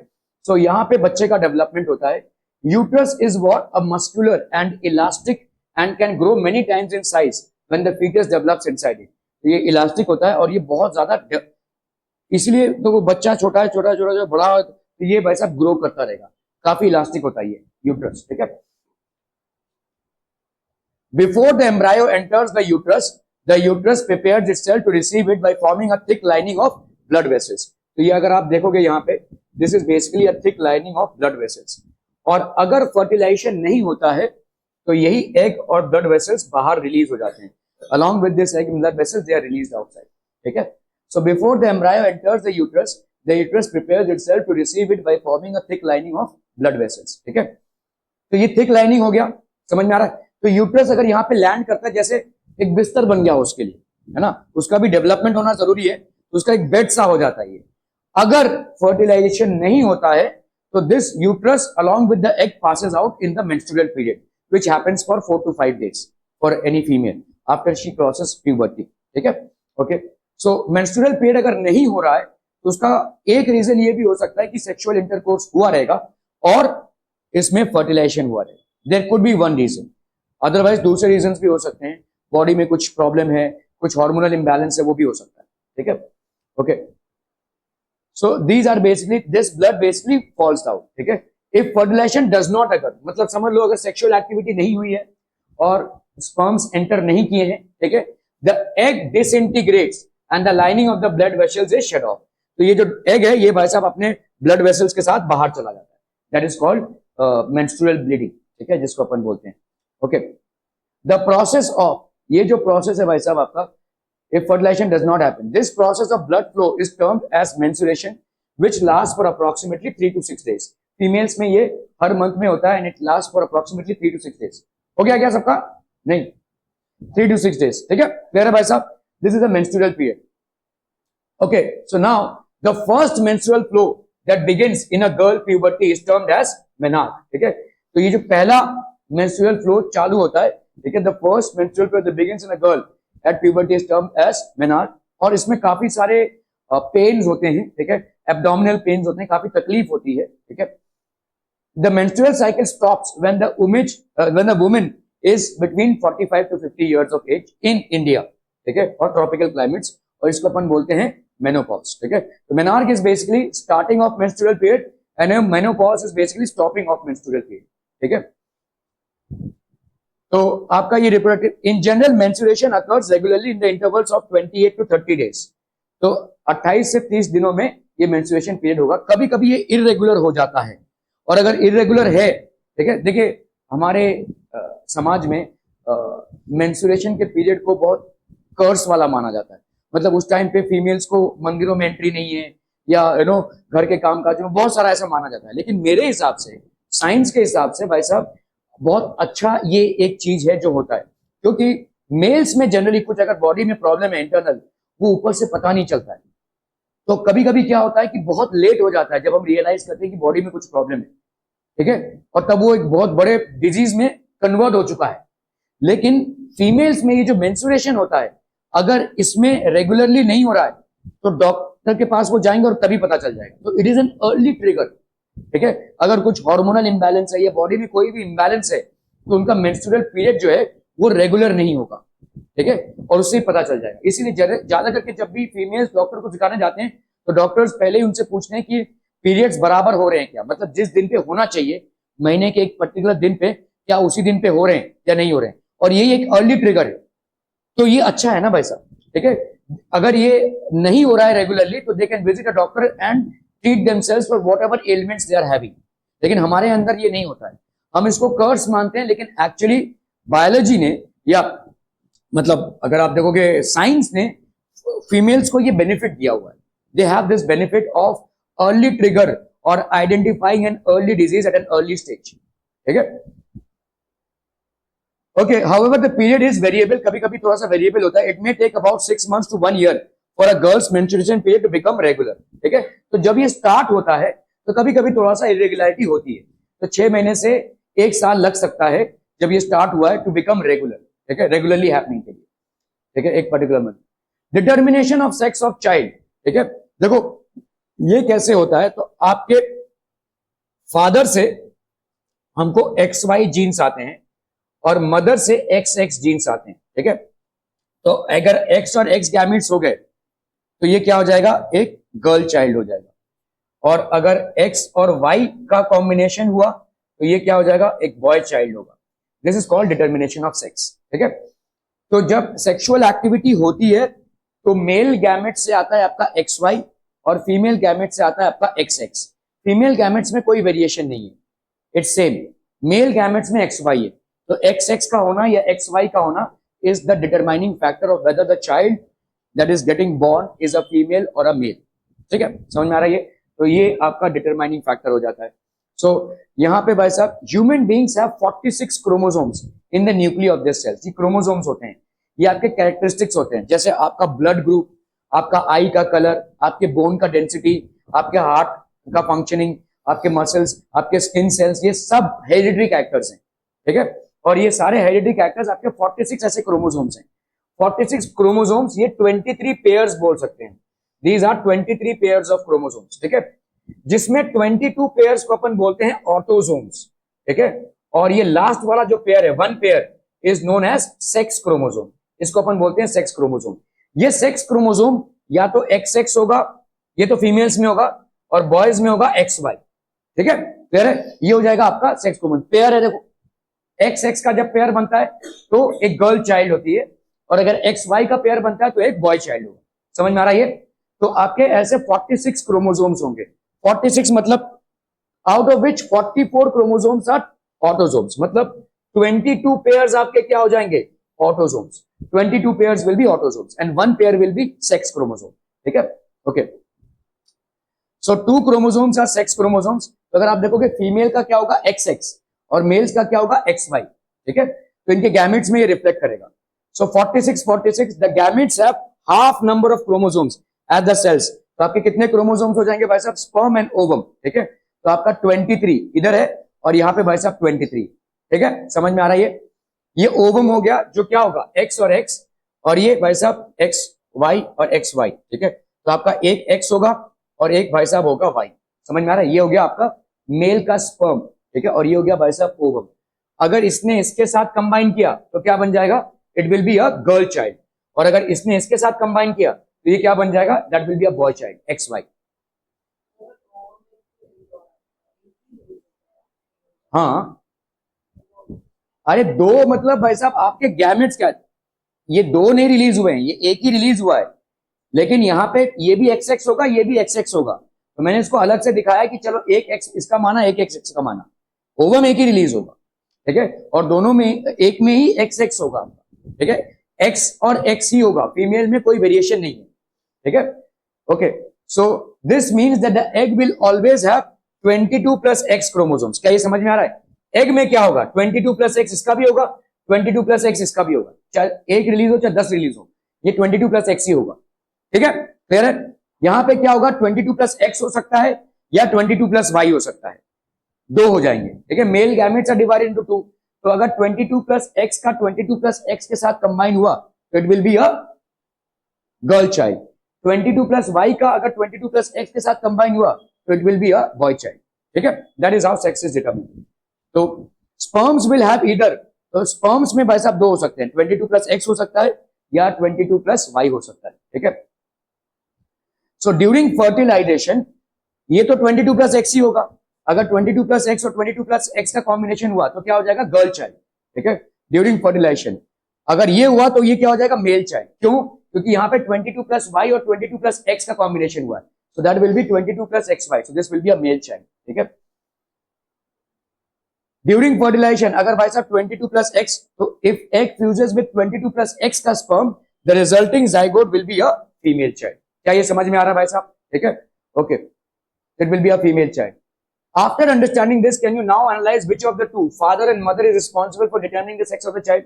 सो यहाँ पे बच्चे का डेवलपमेंट होता है। Uterus is what a muscular and elastic and can grow many times in size when the foetus develops inside it. ये इलास्टिक होता है और ये बहुत ज्यादा, इसलिए तो वो बच्चा छोटा है, छोटा छोटा जो बड़ा, तो ये वैसा ग्रो करता रहेगा, काफी इलास्टिक होता है ये यूट्रस, ठीक है। Before the embryo enters the uterus prepares itself to receive it by forming a thick lining of blood vessels. तो ये अगर आप देखोगे यहाँ पे, this is basically a thick lining of blood vessels. और अगर फर्टिलाइजेशन नहीं होता है तो यही एग और ब्लड वेसल्स बाहर रिलीज हो जाते हैं. Along with this egg and blood vessels, they are released outside. ठीक है. So before the embryo enters the uterus prepares itself to receive it by forming a thick lining of blood vessels. ठीक है. तो ये थिक लाइनिंग हो गया, समझ में आ रहा है. तो यूट्रस अगर यहाँ पे लैंड करता है, जैसे एक बिस्तर बन गया उसके लिए, है ना, उसका भी डेवलपमेंट होना जरूरी है, तो उसका एक बेड सा हो जाता है ये. अगर फर्टिलाइजेशन नहीं होता है तो this uterus along with the egg passes out in the menstrual period which happens for 4 to 5 days for any female after she crosses puberty. ठीक है, ओके. सो मेंस्ट्रुअल पीरियड अगर नहीं हो रहा है तो उसका एक रीजन ये भी हो सकता है कि सेक्सुअल इंटरकोर्स हुआ रहेगा और इसमें फर्टिलाइजेशन हुआ रहेगा. There could be one reason, otherwise दूसरे रीजंस भी हो सकते हैं. बॉडी में कुछ प्रॉब्लम है, कुछ हार्मोनल इंबैलेंस है, वो भी हो सकता है. ठीक है, okay. So these are basically, this blood basically falls out. ठीक है. If fertilization does not occur, मतलब समझ लो अगर सेक्सुअल एक्टिविटी नहीं हुई है और स्पर्म्स एंटर नहीं किए हैं, ठीक है, the egg डिसइंटीग्रेट्स and the lining of the blood vessels is shut off. तो ये जो एग है ये भाई साहब अपने ब्लड वेसल्स के साथ बाहर चला जाता है. That is called menstrual bleeding. ठीक है, जिसको अपन बोलते हैं. ओके. द प्रोसेस ऑफ, ये जो प्रोसेस है भाई साहब आपका, if fertilization does not happen, this process of blood flow is termed as menstruation which lasts for approximately 3 to 6 days. Females में ये हर मंथ में होता है and it lasts for approximately 3 to 6 days. हो गया क्या सबका? नहीं, 3 to 6 days. ठीक है, क्लियर है भाई साहब? This is the menstrual period. Okay, so now the first menstrual flow that begins in a girl puberty is termed as menarche. ठीक है, तो ये जो पहला menstrual flow चालू होता है, ठीक है, the first menstrual flow that begins in a girl at puberty is termed as menarche. और इसमें काफी सारे पेन्स होते हैं. ठीक है, एब्डोमिनल पेन्स होते हैं, काफी तकलीफ होती है. ठीक है. The menstrual cycle stops when the woman is between 45 to 50 years of age in India. ठीक है, और ट्रॉपिकल क्लाइमेट्स, और इसको अपन बोलते हैं मेनोपॉज. ठीक है, तो menarche is basically starting of menstrual period and menopause is basically stopping of menstrual period. ठीक है, तो आपका ये reproductive, in general menstruation occurs regularly in the intervals of 28 to 30 days. तो 28 से 30 दिनों में ये मेंस्ट्रुएशन पीरियड होगा. कभी कभी ये इरेगुलर हो जाता है, और अगर इरेगुलर है, ठीक है, देखिए हमारे समाज में मेंस्ट्रुएशन के पीरियड को बहुत कर्स वाला माना जाता है. मतलब उस टाइम पे फीमेल्स को मंदिरों में एंट्री नहीं है, या घर के कामकाज में बहुत सारा ऐसा माना जाता है. लेकिन मेरे हिसाब से, साइंस के हिसाब से भाई साहब, बहुत अच्छा ये एक चीज है जो होता है, क्योंकि मेल्स में जनरली कुछ अगर बॉडी में प्रॉब्लम है इंटरनल, वो ऊपर से पता नहीं चलता है. तो कभी कभी क्या होता है कि बहुत लेट हो जाता है जब हम रियलाइज करते हैं कि बॉडी में कुछ प्रॉब्लम है. ठीक है, और तब वो एक बहुत बड़े डिजीज में कन्वर्ट हो चुका है. लेकिन फीमेल्स में ये जो मेंस्ट्रुएशन होता है, अगर इसमें रेगुलरली नहीं हो रहा है तो डॉक्टर के पास वो जाएंगे और तभी पता चल जाएगा. तो it is an early trigger. ठीक है, अगर कुछ हार्मोनल इंबैलेंस है या बॉडी में कोई भी इंबैलेंस है तो उनका मेंस्ट्रुअल पीरियड जो है वो रेगुलर नहीं होगा. ठीक है, और उससे ही पता चल जाएगा. इसीलिए ज्यादा करके जब भी फीमेल्स डॉक्टर को दिखाने जाते हैं तो डॉक्टर्स पहले ही उनसे पूछते हैं कि पीरियड्स बराबर हो रहे हैं क्या, मतलब जिस दिन पे होना चाहिए महीने के एक पर्टिकुलर दिन पे, क्या उसी दिन पे हो रहे हैं या नहीं हो रहे हैं. और यही एक अर्ली ट्रिगर है. तो ये अच्छा है ना भाई साहब. ठीक है, अगर ये नहीं हो रहा है रेगुलरली तो they can visit a doctor and treat themselves for whatever ailments they are having. लेकिन हमारे अंदर ये नहीं होता है, हम इसको कर्स मानते हैं. लेकिन एक्चुअली बायोलॉजी ने, या मतलब अगर आप देखोगे साइंस ने, फीमेल्स को ये बेनिफिट दिया हुआ है. They have this benefit of early trigger और identifying an early disease at an early stage. ठीक है, okay. However the period is variable, कभी कभी थोड़ा सा वेरिएबल होता है. It may take about 6 months to 1 year for a girl's menstruation period to become regular. ठीक है, तो जब ये स्टार्ट होता है तो कभी कभी थोड़ा सा इरेगुलरिटी होती है. तो 6 महीने से 1 साल लग सकता है जब ये स्टार्ट हुआ है टू बिकम रेगुलर. ठीक है, रेगुलरली हैपनिंग के लिए. ठीक है, एक particular month. Determination of sex of child ठीक है, देखो ये कैसे होता है, तो आपके फादर से हमको XY जीन्स आते हैं और मदर से XX जीन्स आते हैं, ठीक है। तो अगर X और X गैमेट्स हो गए तो ये क्या हो जाएगा, एक गर्ल चाइल्ड हो जाएगा। और अगर X और Y का कॉम्बिनेशन हुआ तो ये क्या हो जाएगा, एक बॉय चाइल्ड होगा। This is called determination of sex, ठीक है। तो जब सेक्सुअल एक्टिविटी होती है तो मेल गैमेट से आता है आपका XY और फीमेल गैमेट से आता है आपका XX। फीमेल गैमेट्स में कोई वेरिएशन नहीं है, इट्स सेम। मेल गैमेट्स में XY है, तो XX का होना या XY का होना is the determining factor of whether the child that is getting born is a female or a mail, ठीक है, समझ में आ रहा है ये। तो ये आपका डिटरमाइनिंग फैक्टर हो जाता है। सो यहाँ पे भाई साहब, human beings have 46 chromosomes in the nucleus of this cells. ये क्रोमोसोम्स होते हैं, ये आपके कैरेक्टरिस्टिक्स होते हैं, जैसे आपका ब्लड ग्रुप, आपका आई का कलर, आपके बोन का डेंसिटी, आपके हार्ट का फंक्शनिंग, आपके मसल्स, आपके स्किन सेल्स, ये सब हेरिडिटरी कैरेक्टर्स हैं, ठीक है। और ये सारे हेरिडिटरी कैरेक्टर्स आपके 46 ऐसे क्रोमोसोम्स हैं। 46 क्रोमोसोम्स, ये 23 पेयर्स बोल सकते हैं। These are 23 pairs of chromosomes, ठीक है, जिसमें 22 पेयर्स को अपन बोलते हैं ऑटोसोम्स, ठीक है। और ये लास्ट वाला जो पेयर है, one pair, is known as sex chromosome. इसको अपन बोलते हैं सेक्स क्रोमोसोम। ये सेक्स क्रोमोसोम या तो XX होगा, ये तो फीमेल्स में होगा, और बॉयज में होगा XY, ठीक है। पेयर है, ये हो जाएगा आपका सेक्स क्रोमोसोम। पेयर है, देखो XX का जब पेयर बनता है तो एक गर्ल चाइल्ड होती है, और अगर XY का पेयर बनता है तो एक बॉय चाइल्ड होगा। समझ में आ रहा है ये। तो आपके ऐसे 46 क्रोमोसोम्स होंगे। 46 मतलब out of which 44 chromosomes are autosomes, मतलब 22 पेयर्स आपके क्या हो जाएंगे, autosomes. 22 pairs will be autosomes and one pair will be sex chromosome, ठीक है, okay. So 2 chromosomes are sex chromosomes. तो अगर आप देखोगे फीमेल का क्या होगा XX और मेल्स का क्या होगा XY, ठीक है। तो इनके गैमेट्स में ये रिफ्लेक्ट करेगा। So 46 the gametes have half number of chromosomes at the cells. तो आपके कितने क्रोमोसोम्स हो जाएंगे भाई साहब, स्पर्म एंड ओवम, ठीक है। तो आपका 23 इधर है और यहाँ पे भाई साहब 23, ठीक है, समझ में आ रहा है ये ओवम हो गया जो क्या होगा X और X, और ये भाई साहब XY और XY, ठीक है। तो आपका एक X होगा और एक भाई साहब होगा Y। समझ में आ रहा है, ये हो गया आपका मेल का स्पर्म, ठीक है, और ये हो गया भाई साहब ओवम। अगर इसने इसके साथ कंबाइन किया तो क्या बन जाएगा, it will be a girl child. और अगर इसने इसके साथ कंबाइन किया तो ये क्या बन जाएगा, that will be a boy child, XY। हाँ, अरे दो मतलब भाई साहब आपके गैमेट्स क्या, ये दो नहीं रिलीज हुए हैं, ये एक ही रिलीज हुआ है। लेकिन यहाँ पे ये भी XX होगा, ये भी XX होगा। तो मैंने इसको अलग से दिखाया कि चलो एक X इसका माना, एक XX का माना, ओवम एक ही रिलीज होगा, ठीक है। और दोनों में एक में ही XX होगा, ठीक है। X और X ही होगा, फीमेल में कोई वेरिएशन नहीं है, ठीक है, okay. So this means that the egg will always have 22 plus X chromosomes. क्या ये समझ में आ रहा है। एग में क्या होगा, 22 प्लस X इसका भी होगा, 22 प्लस X इसका भी होगा, चाहे एक रिलीज हो चाहे 10 रिलीज हो, ये 22 प्लस X ही होगा, ठीक है, क्लियर है। यहां पे क्या होगा, 22 प्लस X हो सकता है या 22 प्लस Y हो सकता है, दो हो जाएंगे, ठीक है। Male gametes are divided into 2। तो अगर 22 प्लस X का 22 प्लस X के साथ कंबाइन हुआ तो it will be a girl child. 22 plus Y का अगर 22 प्लस X के साथ कंबाइन हुआ तो it will be a boy child, ठीक है। That is how sex is determined. तो स्पर्म्स विल हैव ईदर, तो स्पर्म्स में भाई साहब दो हो सकते हैं, 22 प्लस X हो सकता है या 22 प्लस Y हो सकता है, ठीक है। सो ड्यूरिंग फर्टिलाइजेशन ये तो 22 प्लस X ही होगा। अगर 22 प्लस X और 22 प्लस X का कॉम्बिनेशन हुआ तो क्या हो जाएगा, गर्ल चाइल्ड, ठीक है, ड्यूरिंग फर्टिलाइजेशन। अगर ये हुआ तो ये क्या हो जाएगा, मेल चाइल्ड। क्यों, क्योंकि यहाँ पे 22 प्लस Y और 22 प्लस X का कॉम्बिनेशन हुआ है, so that will B 22 plus XY, so this will be a male child, ठीक है। ड्यूरिंग फर्टिलाइजेशन अगर भाई साहब 22 प्लस X, तो if egg fuses with 22 plus X का sperm, the resulting zygote will be a female child. क्या ये समझ में आ रहा है भाई साहब, ठीक है, okay, it will be a female child. After understanding this, can you now analyze which of the two, father and mother, is responsible for determining the sex of the child?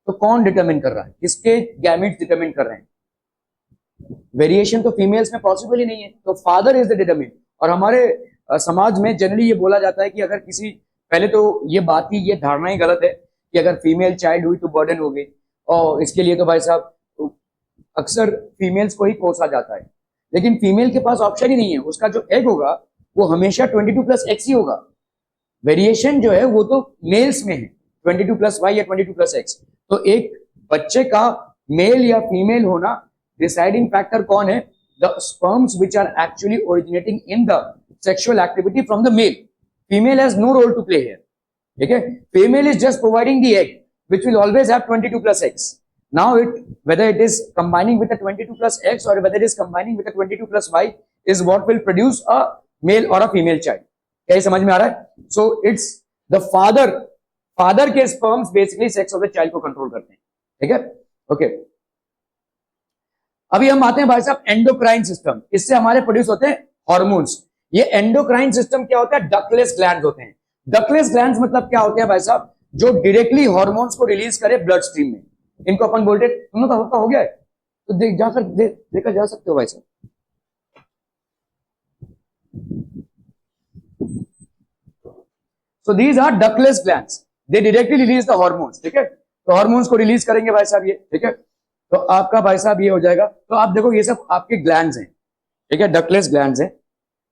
तो कौन डिटरमिन कर रहा है, किसके गैमेट्स डिटरमिन कर रहे हैं। वेरिएशन तो फीमेल्स में पॉसिबल ही नहीं है, तो फादर इज द डिटरमिन। और हमारे समाज में जनरली ये बोला जाता है कि अगर किसी, पहले तो ये बात ही, ये धारणा ही गलत है कि अगर फीमेल चाइल्ड हुई तो बर्डन हो गई, और इसके लिए तो भाई साहब अक्सर फीमेल्स को ही कोसा जाता है। लेकिन फीमेल के पास ऑप्शन ही नहीं है, उसका जो एग होगा वो हमेशा 22+X ही होगा। वेरिएशन जो है वो तो मेल्स में है 22+Y या 22+X। तो एक बच्चे का मेल या फीमेल होना डिसाइडिंग फैक्टर कौन है? The sperms which are actually originating in the sexual activity from the male. Female has no role to play here, ठीक है। Female is just providing the egg which will always have 22+X. Now whether it is combining with a 22+X or whether it is combining with a 22+Y is what will produce a male or a female child. क्या समझ में आ रहा है? So it's the father के sperms basically sex of the child को control करते हैं, ठीक है? Okay. अभी हम आते हैं भाई साहब एंडोक्राइन सिस्टम। इससे हमारे प्रोड्यूस होते हैं हॉर्मोन्स। ये एंडोक्राइन सिस्टम क्या होता है? डक्टलेस ग्लैंड्स होते हैं। डक्टलेस ग्लैंड्स मतलब क्या होते हैं भाई साहब? जो डायरेक्टली हॉर्मोन्स को रिलीज करे ब्लड स्ट्रीम में। इनको अपन बोलते हैं, तुम लोग का हो गया है तो देखकर जा सकते हो भाई साहब। So these are ductless glands, they directly release the hormones, ठीक है। तो हॉर्मोन्स को रिलीज करेंगे भाई साहब ये, ठीक है। तो आपका भाई साहब ये हो जाएगा। तो आप देखो ये सब आपके ग्लैंड्स हैं, ठीक है, डक्टलेस ग्लैंड्स हैं।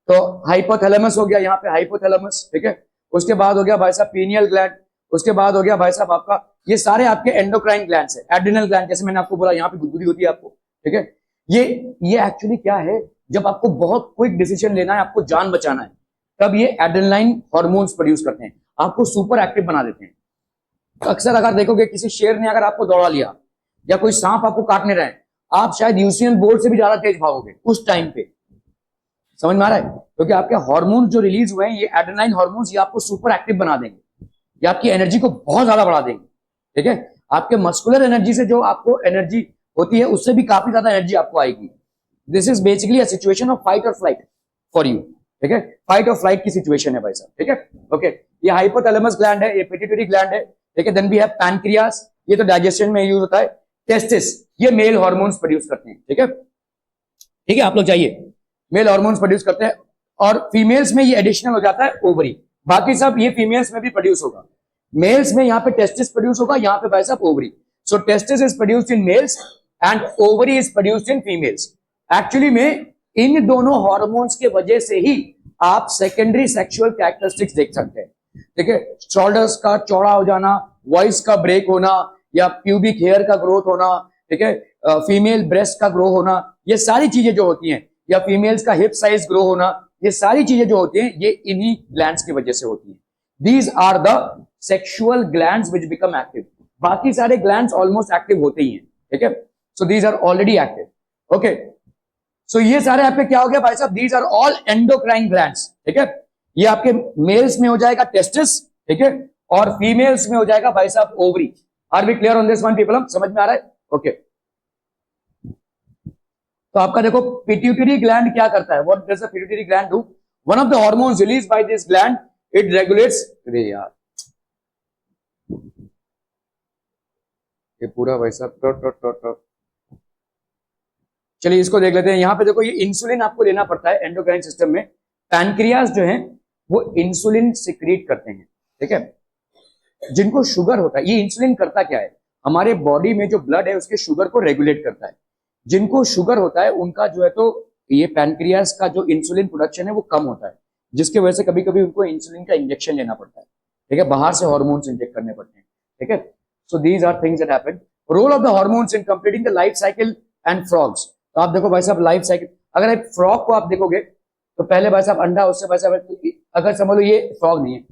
तो हाइपोथैलेमस हो गया यहाँ पे, हाइपोथैलेमस, ठीक है। उसके बाद हो गया भाई साहब पीनियल ग्लैंड। उसके बाद हो गया भाई साहब आपका, ये सारे आपके एंडोक्राइन ग्लैंड्स है। एड्रिनल ग्लैंड जैसे मैंने आपको बोला यहाँ पे गुदगुदी होती है आपको, ठीक है। ये एक्चुअली क्या है? जब आपको बहुत क्विक डिसीजन लेना है, आपको जान बचाना है, तब ये एड्रेनालाइन हॉर्मोन्स प्रोड्यूस करते हैं, आपको सुपर एक्टिव बना देते हैं। अक्सर अगर देखोगे किसी शेर ने अगर आपको दौड़ा लिया या कोई सांप आपको काटने रहे, आप शायद यूसेन बोल्ट से भी ज्यादा तेज भागोगे उस टाइम पे। समझ में आ रहा है? क्योंकि आपके हार्मोन जो रिलीज हुए हैं ये एड्रेनालाइन हार्मोन्स, ये आपको सुपर एक्टिव बना देंगे, ये आपकी एनर्जी को बहुत ज्यादा बढ़ा देंगे, ठीक है। आपके मस्कुलर एनर्जी से जो आपको एनर्जी होती है उससे भी काफी ज्यादा एनर्जी आपको आएगी। This is basically a situation of fight और फ्लाइट फॉर यू, ठीक है। फाइट और फ्लाइट की सिचुएशन है भाई साहब, ठीक है। ओके, ये हाइपोथैलेमस ग्लैंड है, ये पिट्यूटरी ग्लैंड है, ठीक है। देन वी हैव पैनक्रियास, ये तो डाइजेशन में यूज होता है। टेस्टिस, ये मेल हार्मोन्स प्रोड्यूस करते हैं, ठीक है, ठीक है। आप लोग जाइए, मेल हार्मोन्स प्रोड्यूस करते हैं। और फीमेल्स में ये एडिशनल हो जाता है ओवरी, बाकी सब ये फीमेल्स में भी प्रोड्यूस होगा। मेल्स में यहाँ पे टेस्टिस प्रोड्यूस होगा, यहाँ पे भाई साहब ovary. So testis is produced in males and ovary is produced in females. Actually में इन दोनों हार्मोन्स के वजह से ही आप सेकेंडरी सेक्सुअल कैरेक्टरिस्टिक्स देख सकते हैं, ठीक है। शोल्डर्स का चौड़ा हो जाना, वॉइस का ब्रेक होना, या प्यूबिक हेयर का ग्रोथ होना, ठीक है, फीमेल ब्रेस्ट का ग्रो होना, ये सारी चीजें जो होती हैं, या फीमेल्स का हिप साइज ग्रो होना, ये सारी चीजें जो होती हैं ये इन्हीं ग्लैंड्स की वजह से होती हैं। These are the sexual glands which become active. बाकी सारे ग्लैंड्स ऑलमोस्ट एक्टिव होते ही हैं, ठीक है। So these are already active, okay. So ये सारे आपके क्या हो गया भाई साहब? These are all endocrine glands, ठीक है। ये आपके मेल्स में हो जाएगा टेस्टिस, ठीक है, और फीमेल्स में हो जाएगा भाई साहब ovary. Are we clear on this one people? समझ में आ रहा है? ओके। तो आपका देखो पिट्यूटरी ग्लैंड क्या करता है? What does the pituitary gland do? One of the hormones released by this gland, it regulates, अरे यार ये पूरा वैसा चलिए इसको देख लेते हैं। यहां पे देखो ये इंसुलिन आपको लेना पड़ता है एंडोक्राइन सिस्टम में। पैनक्रियास जो है वो इंसुलिन सिक्रीट करते हैं, ठीक है। जिनको शुगर होता है, ये इंसुलिन करता क्या है? हमारे बॉडी में जो ब्लड है उसके शुगर को रेगुलेट करता है। जिनको शुगर होता है उनका जो है तो ये पैनक्रियास का जो इंसुलिन प्रोडक्शन है वो कम होता है, जिसके वजह से कभी कभी उनको इंसुलिन का इंजेक्शन लेना पड़ता है, ठीक है। बाहर से हार्मोन्स इंजेक्ट करने पड़ते हैं, ठीक है। So these are things that happen. Role of the hormones in completing the life cycle and frogs. तो आप देखो भाई साहब लाइफ साइकिल, अगर एक फ्रॉग को आप देखोगे तो पहले भाई साहब अंडा, उससे भाई साहब अगर समझ लो ये फ्रॉग नहीं है,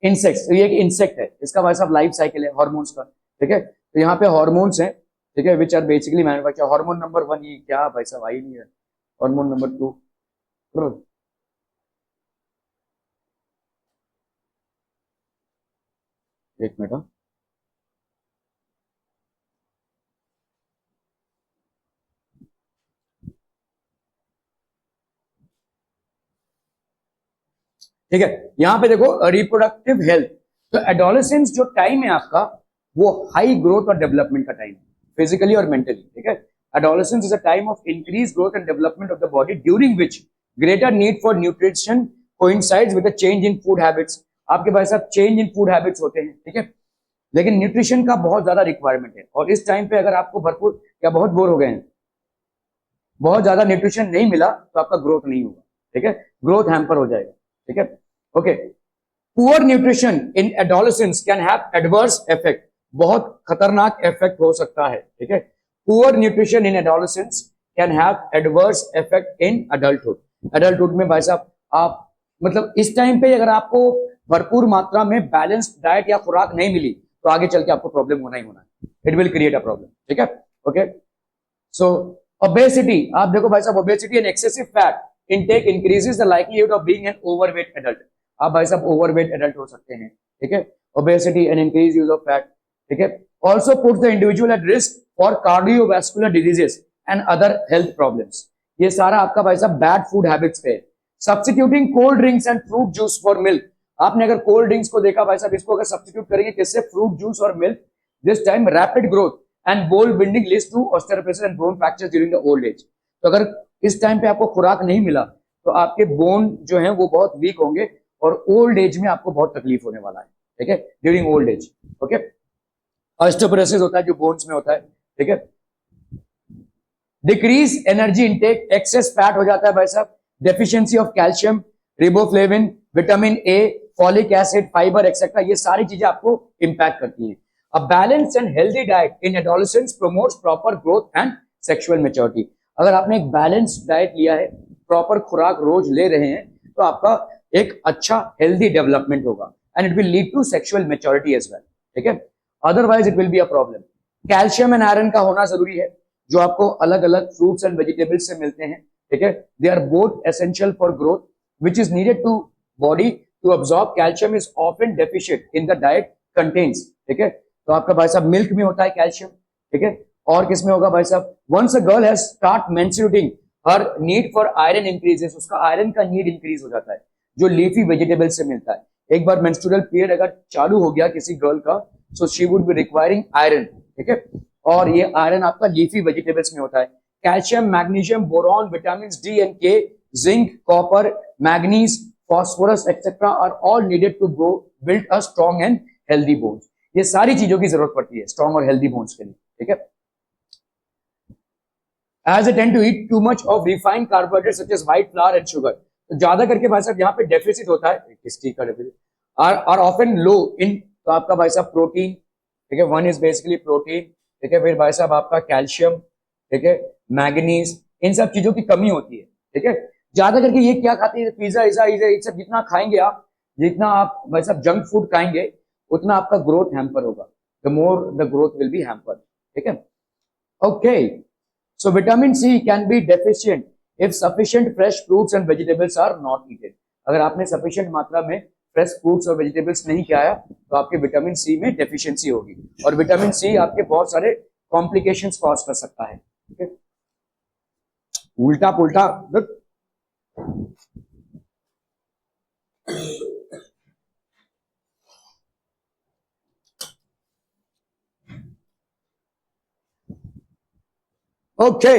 इंसेक्ट, तो ये एक इंसेक्ट है, इसका भाई साहब लाइफ साइकिल है हार्मोन्स का, ठीक है। तो यहाँ पे हार्मोन्स हैं, ठीक है, which are basically manufacture. Hormone number 1 ये क्या भाई साहब आई नहीं है, हार्मोन नंबर 2 एक मिनट, ठीक है। यहां पे देखो रिप्रोडक्टिव हेल्थ। तो एडोलेसेंस जो टाइम है आपका वो हाई ग्रोथ और डेवलपमेंट का टाइम है, फिजिकली और मेंटली, ठीक है। Adolescence is a time of increase growth and development of the body during which greater need for nutrition coincides with the change in food habits. आपके भाई साहब चेंज इन फूड हैबिट्स होते हैं, ठीक है, लेकिन न्यूट्रिशन का बहुत ज्यादा रिक्वायरमेंट है। और इस टाइम पे अगर आपको भरपूर या बहुत बोर हो गए हैं, बहुत ज्यादा न्यूट्रिशन नहीं मिला तो आपका ग्रोथ नहीं होगा, ठीक है, ग्रोथ हैम्पर हो जाएगा, ठीक है। Okay, poor nutrition in adolescence can have adverse effect, बहुत खतरनाक इफेक्ट हो सकता है, ठीक है। Poor nutrition in adolescence can have adverse effect in adulthood. Adulthood में भाई साहब आप मतलब इस टाइम पे अगर आपको भरपूर मात्रा में बैलेंस्ड डाइट या खुराक नहीं मिली तो आगे चल के आपको प्रॉब्लम होना ही होना है, it will create a problem, ठीक है। ओके, सो ओबेसिटी, आप देखो भाई साहब, obesity and excessive fat intake increases the likelihood of being an overweight adult. आप भाई साहब ओवरवेट एडल्ट हो सकते हैं, ठीक है। Obesity and increase use of fat, ठीक है, also puts the individual at risk for cardiovascular diseases and other health problems. ये सारा आपका भाई साहब बैड फूड हैबिट्स पे है। Substituting cold drinks and fruit juice for milk, आपने अगर कोल्ड ड्रिंक्स को देखा भाई साहब, इसको अगर सब्स्टिट्यूट करेंगे किससे, फ्रूट जूस और milk, this time rapid growth and bone building leads to osteoporosis and bone fracture during the old age. तो अगर इस टाइम पे आपको खुराक नहीं मिला तो आपके बोन जो है वो बहुत वीक होंगे और ओल्ड एज में आपको बहुत तकलीफ होने वाला है, ठीक है, during old age. Okay, osteoporosis होता है जो बोन्स में होता है, ठीक है। Decrease energy intake, access fat हो जाता है भाई साहब, deficiency of calcium, riboflavin, vitamin A, folic acid, fibre etcetera, ये सारी चीजें आपको इंपैक्ट करती हैं। A balanced and healthy diet in adolescence promotes proper growth and sexual maturity। अगर आपने एक बैलेंस्ड डाइट लिया है, प्रॉपर खुराक रोज ले रहे हैं, तो आपका एक अच्छा हेल्दी डेवलपमेंट होगा and it will lead to sexual maturity as well, ठीक है। Otherwise it will be a problem. Calcium and iron का होना जरूरी है, जो आपको अलग अलग फ्रूट्स एंड वेजिटेबल्स से मिलते हैं, ठीक है। They are both essential for growth which is needed to body to absorb. Calcium is often deficient in the diet contents, ठीक है। तो आपका भाई साहब मिल्क में होता है कैल्शियम, ठीक है। और किसमें होगा भाई साहब, once a girl has start menstruating her need for iron increases, उसका आयरन का नीड इंक्रीज हो जाता है जो लीफी वेजिटेबल से मिलता है। एक बार मेंस्ट्रुअल पीरियड अगर चालू हो गया किसी गर्ल का, so she would be requiring iron, ठीक है। और ये आयरन आपका लीफी वेजिटेबल्स में होता है। Calcium, magnesium, boron, vitamin D and K, zinc, copper, manganese, phosphorus etcetera are all needed to grow build a strong and healthy bones. ये सारी चीजों की जरूरत पड़ती है स्ट्रॉन्ग और हेल्दी बोन्स के लिए, ठीक है। As they tend to eat too much of refined carbohydrates such as white flour and sugar, तो ज्यादा करके भाई साहब यहाँ पे डेफिसिट होता है, किस चीज का डेफिसिट, आर ऑफन लो इन, तो आपका भाई साहब प्रोटीन, ठीक है, वन इज बेसिकली प्रोटीन, ठीक है, फिर भाई साहब आपका कैल्शियम, ठीक है, मैग्नीज, इन सब चीजों की कमी होती है, ठीक है। ज्यादा करके ये क्या खाते हैं, पिज्जा इजा इजा ये सब जितना खाएंगे आप, जितना आप भाई साहब जंक फूड खाएंगे उतना आपका ग्रोथ हैम्पर होगा, the more the growth will be hamper, ठीक है। Okay, so vitamin C can be deficient if sufficient fresh fruits and vegetables are not eaten। अगर आपने sufficient मात्रा में फ्रेश फ्रूट्स और वेजिटेबल्स नहीं खाया तो आपके विटामिन सी में डेफिशिएंसी होगी और विटामिन सी आपके बहुत सारे कॉम्प्लिकेशंस कॉज कर सकता है, ठीक है। उल्टा पुल्टा ओके,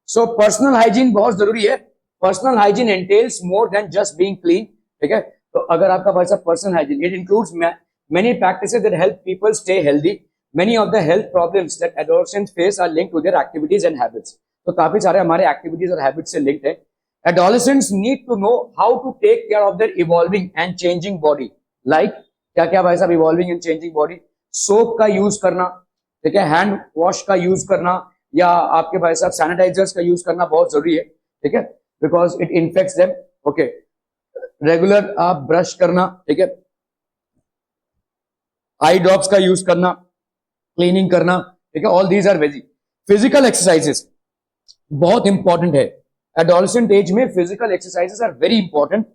सो पर्सनल हाइजीन बहुत जरूरी है। Personal hygiene entails more than just being clean, ठीक है। तो अगर आपका भाई साहब personal hygiene, it includes many practices that help people stay healthy. Many of the health problems that adolescents face are linked to their activities and habits. तो काफी सारे हमारे एक्टिविटीज और हैबिट्स से लिंक्ड है। Adolescents need to know how to take care of their evolving and changing body. Like क्या क्या भाई साहब, evolving and changing body, soap का यूज करना, ठीक है, हैंड वॉश का यूज करना, या आपके भाई साहब सैनिटाइजर्स का यूज करना बहुत जरूरी है, ठीक है, because it infects them. Okay, regular आप ब्रश करना, ठीक है, आई ड्रॉप्स का यूज करना, क्लीनिंग करना, ठीक है, all these are veggie. Physical exercises बहुत इंपॉर्टेंट है। एडोलेसेंट एज में physical exercises are very important.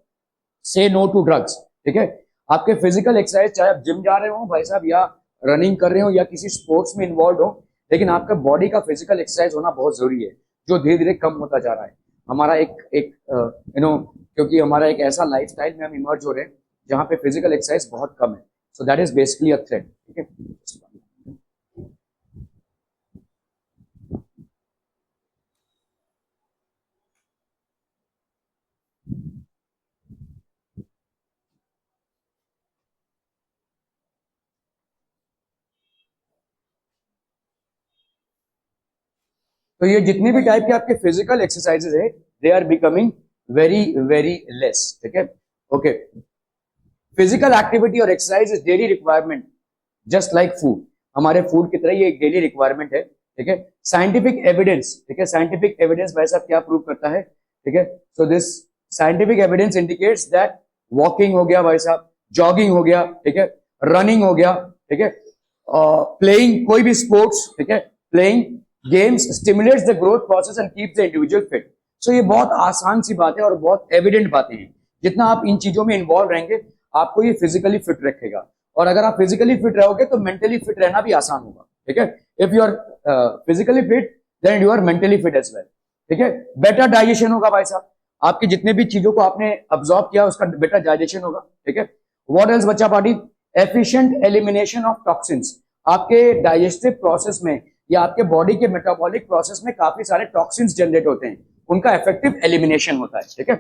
Say no to drugs, ठीक है। आपके फिजिकल एक्सरसाइज, चाहे आप जिम जा रहे हो भाई साहब या रनिंग कर रहे हो या किसी स्पोर्ट्स में इन्वॉल्व हो, लेकिन आपका बॉडी का फिजिकल एक्सरसाइज होना बहुत जरूरी है, जो धीरे धीरे कम होता जा रहा है। हमारा एक एक यू नो क्योंकि हमारा एक ऐसा लाइफस्टाइल में हम इमर्ज हो रहे हैं जहां पे फिजिकल एक्सरसाइज बहुत कम है, so that is basically a threat, ठीक है। तो ये जितने भी टाइप के आपके फिजिकल एक्सरसाइजेज है they are becoming very very less, ठीक है। ओके, फिजिकल एक्टिविटी और exercise is daily requirement just like food, हमारे फूड की तरह ये एक डेली रिक्वायरमेंट है, ठीक है। साइंटिफिक एविडेंस, ठीक है, साइंटिफिक एविडेंस भाई साहब क्या प्रूव करता है, ठीक है। So this scientific evidence indicates that walking हो गया भाई साहब, जॉगिंग हो गया, ठीक है, रनिंग हो गया, ठीक है, प्लेइंग कोई भी स्पोर्ट्स, ठीक है, playing games stimulates the growth process and keeps the individual fit. So ये बहुत आसान सी बात है और बहुत एविडेंट बातें हैं, जितना आप इन चीजों में इन्वॉल्व रहेंगे आपको ये फिजिकली फिट रखेगा, और अगर आप फिजिकली फिट रहोगे तो मेंटली फिट रहना भी आसान होगा, ठीक है। If you are physically fit then you are mentally fit as well, ठीक है। बेटर डाइजेशन होगा भाई साहब, आपकी जितने भी चीजों को आपने अब्सॉर्ब किया उसका बेटर डाइजेशन होगा, ठीक है। व्हाट एल्स बच्चा party, efficient elimination of toxins, आपके डाइजेस्टिव प्रोसेस में या आपके बॉडी के मेटाबॉलिक प्रोसेस में काफी सारे टॉक्सिन्स जनरेट होते हैं, उनका इफेक्टिव एलिमिनेशन होता है, ठीक है।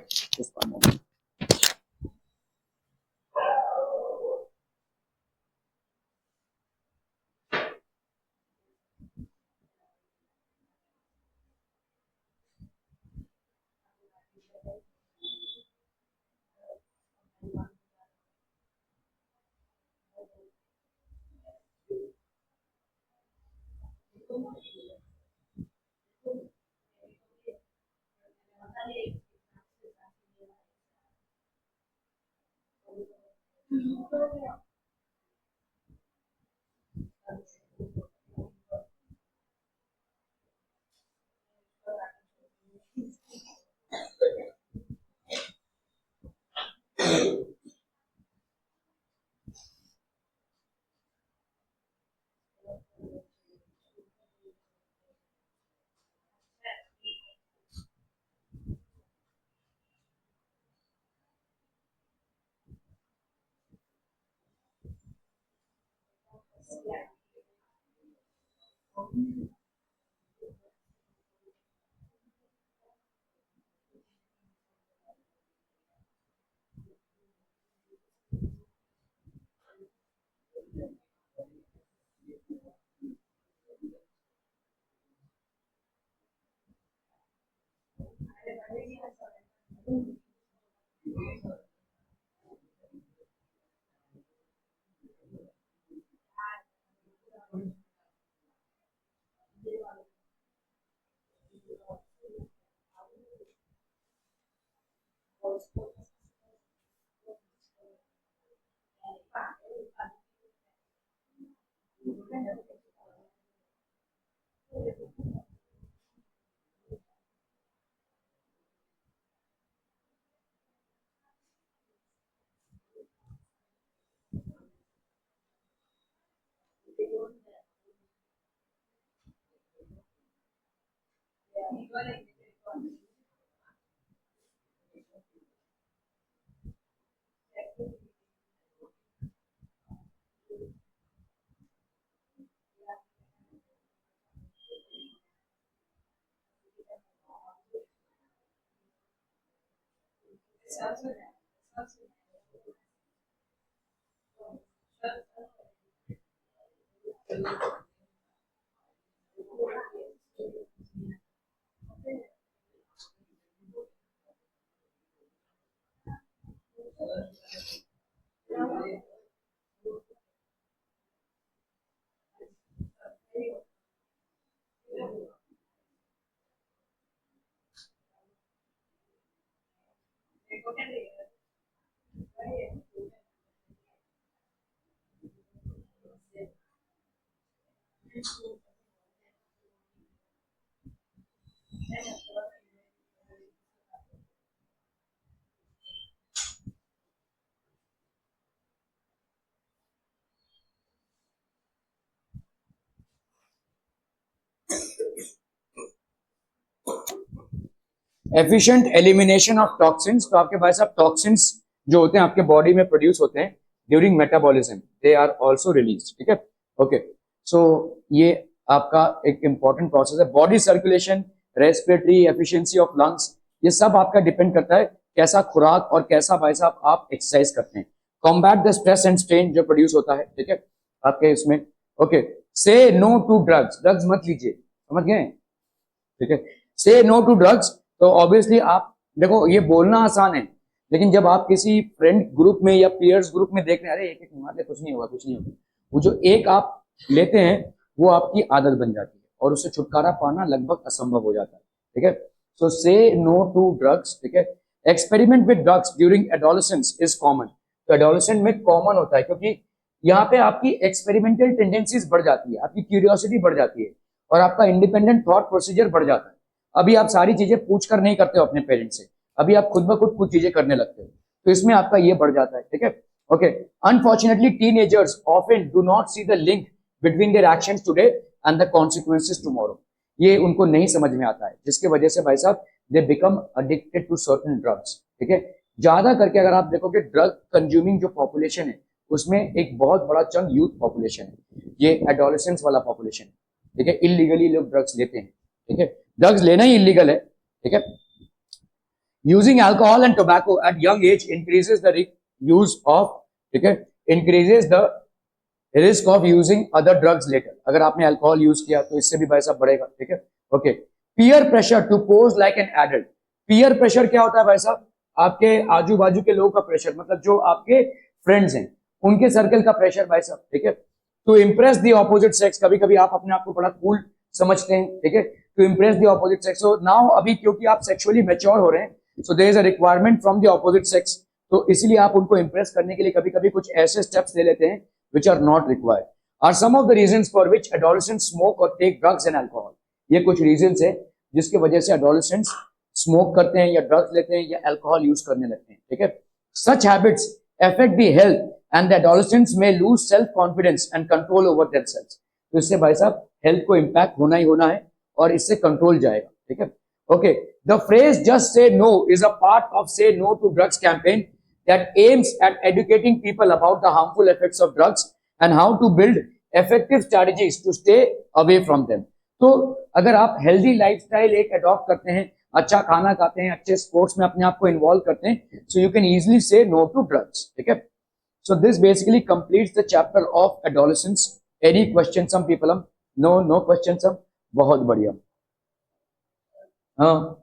एफिशिएंट एलिमिनेशन ऑफ टॉक्सिन्स, तो आपके पास आप टॉक्सिन्स जो होते हैं आपके बॉडी में प्रोड्यूस होते हैं during metabolism, they are also release, ठीक है। ओके, सो ये आपका एक इंपॉर्टेंट प्रोसेस है। Body circulation, respiratory efficiency of lungs, ये सब आपका डिपेंड करता है कैसा खुराक और कैसा भाई साहब आप एक्सरसाइज करते हैं। Combat the stress and strain जो प्रोड्यूस होता है, ठीक है, आपके इसमें। ओके, से नो टू ड्रग्स, ड्रग्स मत लीजिए, समझ गए। ठीक है। से नो टू ड्रग्स, तो ऑब्वियसली आप देखो ये बोलना आसान है, लेकिन जब आप किसी फ्रेंड ग्रुप में या पीयर्स ग्रुप में देख रहे हैं, अरे एक एक मार ले, कुछ नहीं होगा कुछ नहीं होगा, वो जो एक आप लेते हैं वो आपकी आदत बन जाती है और उससे छुटकारा पाना लगभग असंभव हो जाता है। ठीक है। सो से नो टू ड्रग्स। ठीक है। Experiment with drugs during adolescence is common. तो एडोलेसेंट में कॉमन होता है क्योंकि यहाँ पे आपकी एक्सपेरिमेंटल टेंडेंसीज बढ़ जाती है, आपकी क्यूरियोसिटी बढ़ जाती है और आपका इंडिपेंडेंट थॉट प्रोसीजर बढ़ जाता है। अभी आप सारी चीजें पूछ कर नहीं करते हो अपने पेरेंट्स से, अभी आप खुद ब खुद कुछ चीजें करने लगते हो, तो इसमें आपका ये बढ़ जाता है। ठीक है। Okay. Unfortunately teenagers often do not see the link between their actions today and the consequences tomorrow. ये उनको नहीं समझ में आता है, जिसके वजह से भाई साहब they become addicted to certain drugs. ठीक है। ज्यादा करके अगर आप देखोगे ड्रग कंज्यूमिंग जो पॉपुलेशन है उसमें एक बहुत बड़ा चंक यूथ पॉपुलेशन है, ये एडोलेसेंस वाला पॉपुलेशन है। ठीक है। इलीगली लोग ड्रग्स लेते हैं। ठीक है। ड्रग्स लेना ही इलीगल है। ठीक है। Using alcohol and tobacco at young age increases the use of, ठीक है, increases the risk of using other drugs later. अगर आपने अल्कोहल यूज किया तो इससे भी पैसा बढ़ेगा। ठीक है। Okay. Peer pressure to pose like an adult. Peer pressure क्या होता है भाई साहब? आपके आजू बाजू के लोगों का प्रेशर, मतलब जो आपके फ्रेंड्स हैं उनके सर्कल का प्रेशर भाई साहब। ठीक है। To impress the opposite sex, कभी कभी आप अपने आप को बड़ा कूल समझते हैं। ठीक है। To impress the opposite sex, so now अभी क्योंकि आप सेक्सुअली मैच्योर हो रहे हैं, so there is a requirement from the opposite sex, तो इसलिए आप उनको इंप्रेस करने के लिए कभी कभी कुछ ऐसे स्टेप्स ले लेते हैं which are not required. Are some of the reasons for which adolescents smoke or take drugs and alcohol. ये कुछ reasons है जिसके वजह से adolescents smoke करते हैं या drugs लेते हैं या alcohol use करने लगते हैं। ठीक है। Such habits affect the health and the adolescents may lose self confidence and control over themselves. तो इससे भाई साहब हेल्थ को इम्पैक्ट होना ही होना है और इससे कंट्रोल जाएगा। ठीक है। Okay. The phrase just say no is a part of say no to drugs campaign that aims at educating people about the harmful effects of drugs and how to build effective strategies to stay away from them. तो अगर आप हेल्दी लाइफस्टाइल एक अडॉप्ट करते हैं, अच्छा खाना खाते हैं, अच्छे स्पोर्ट्स में अपने आप को इन्वॉल्व करते हैं, so you can easily say no to drugs. ठीक है। So this basically completes the chapter of adolescence. Any question some people? No, no question some. बहुत बढ़िया। हाँ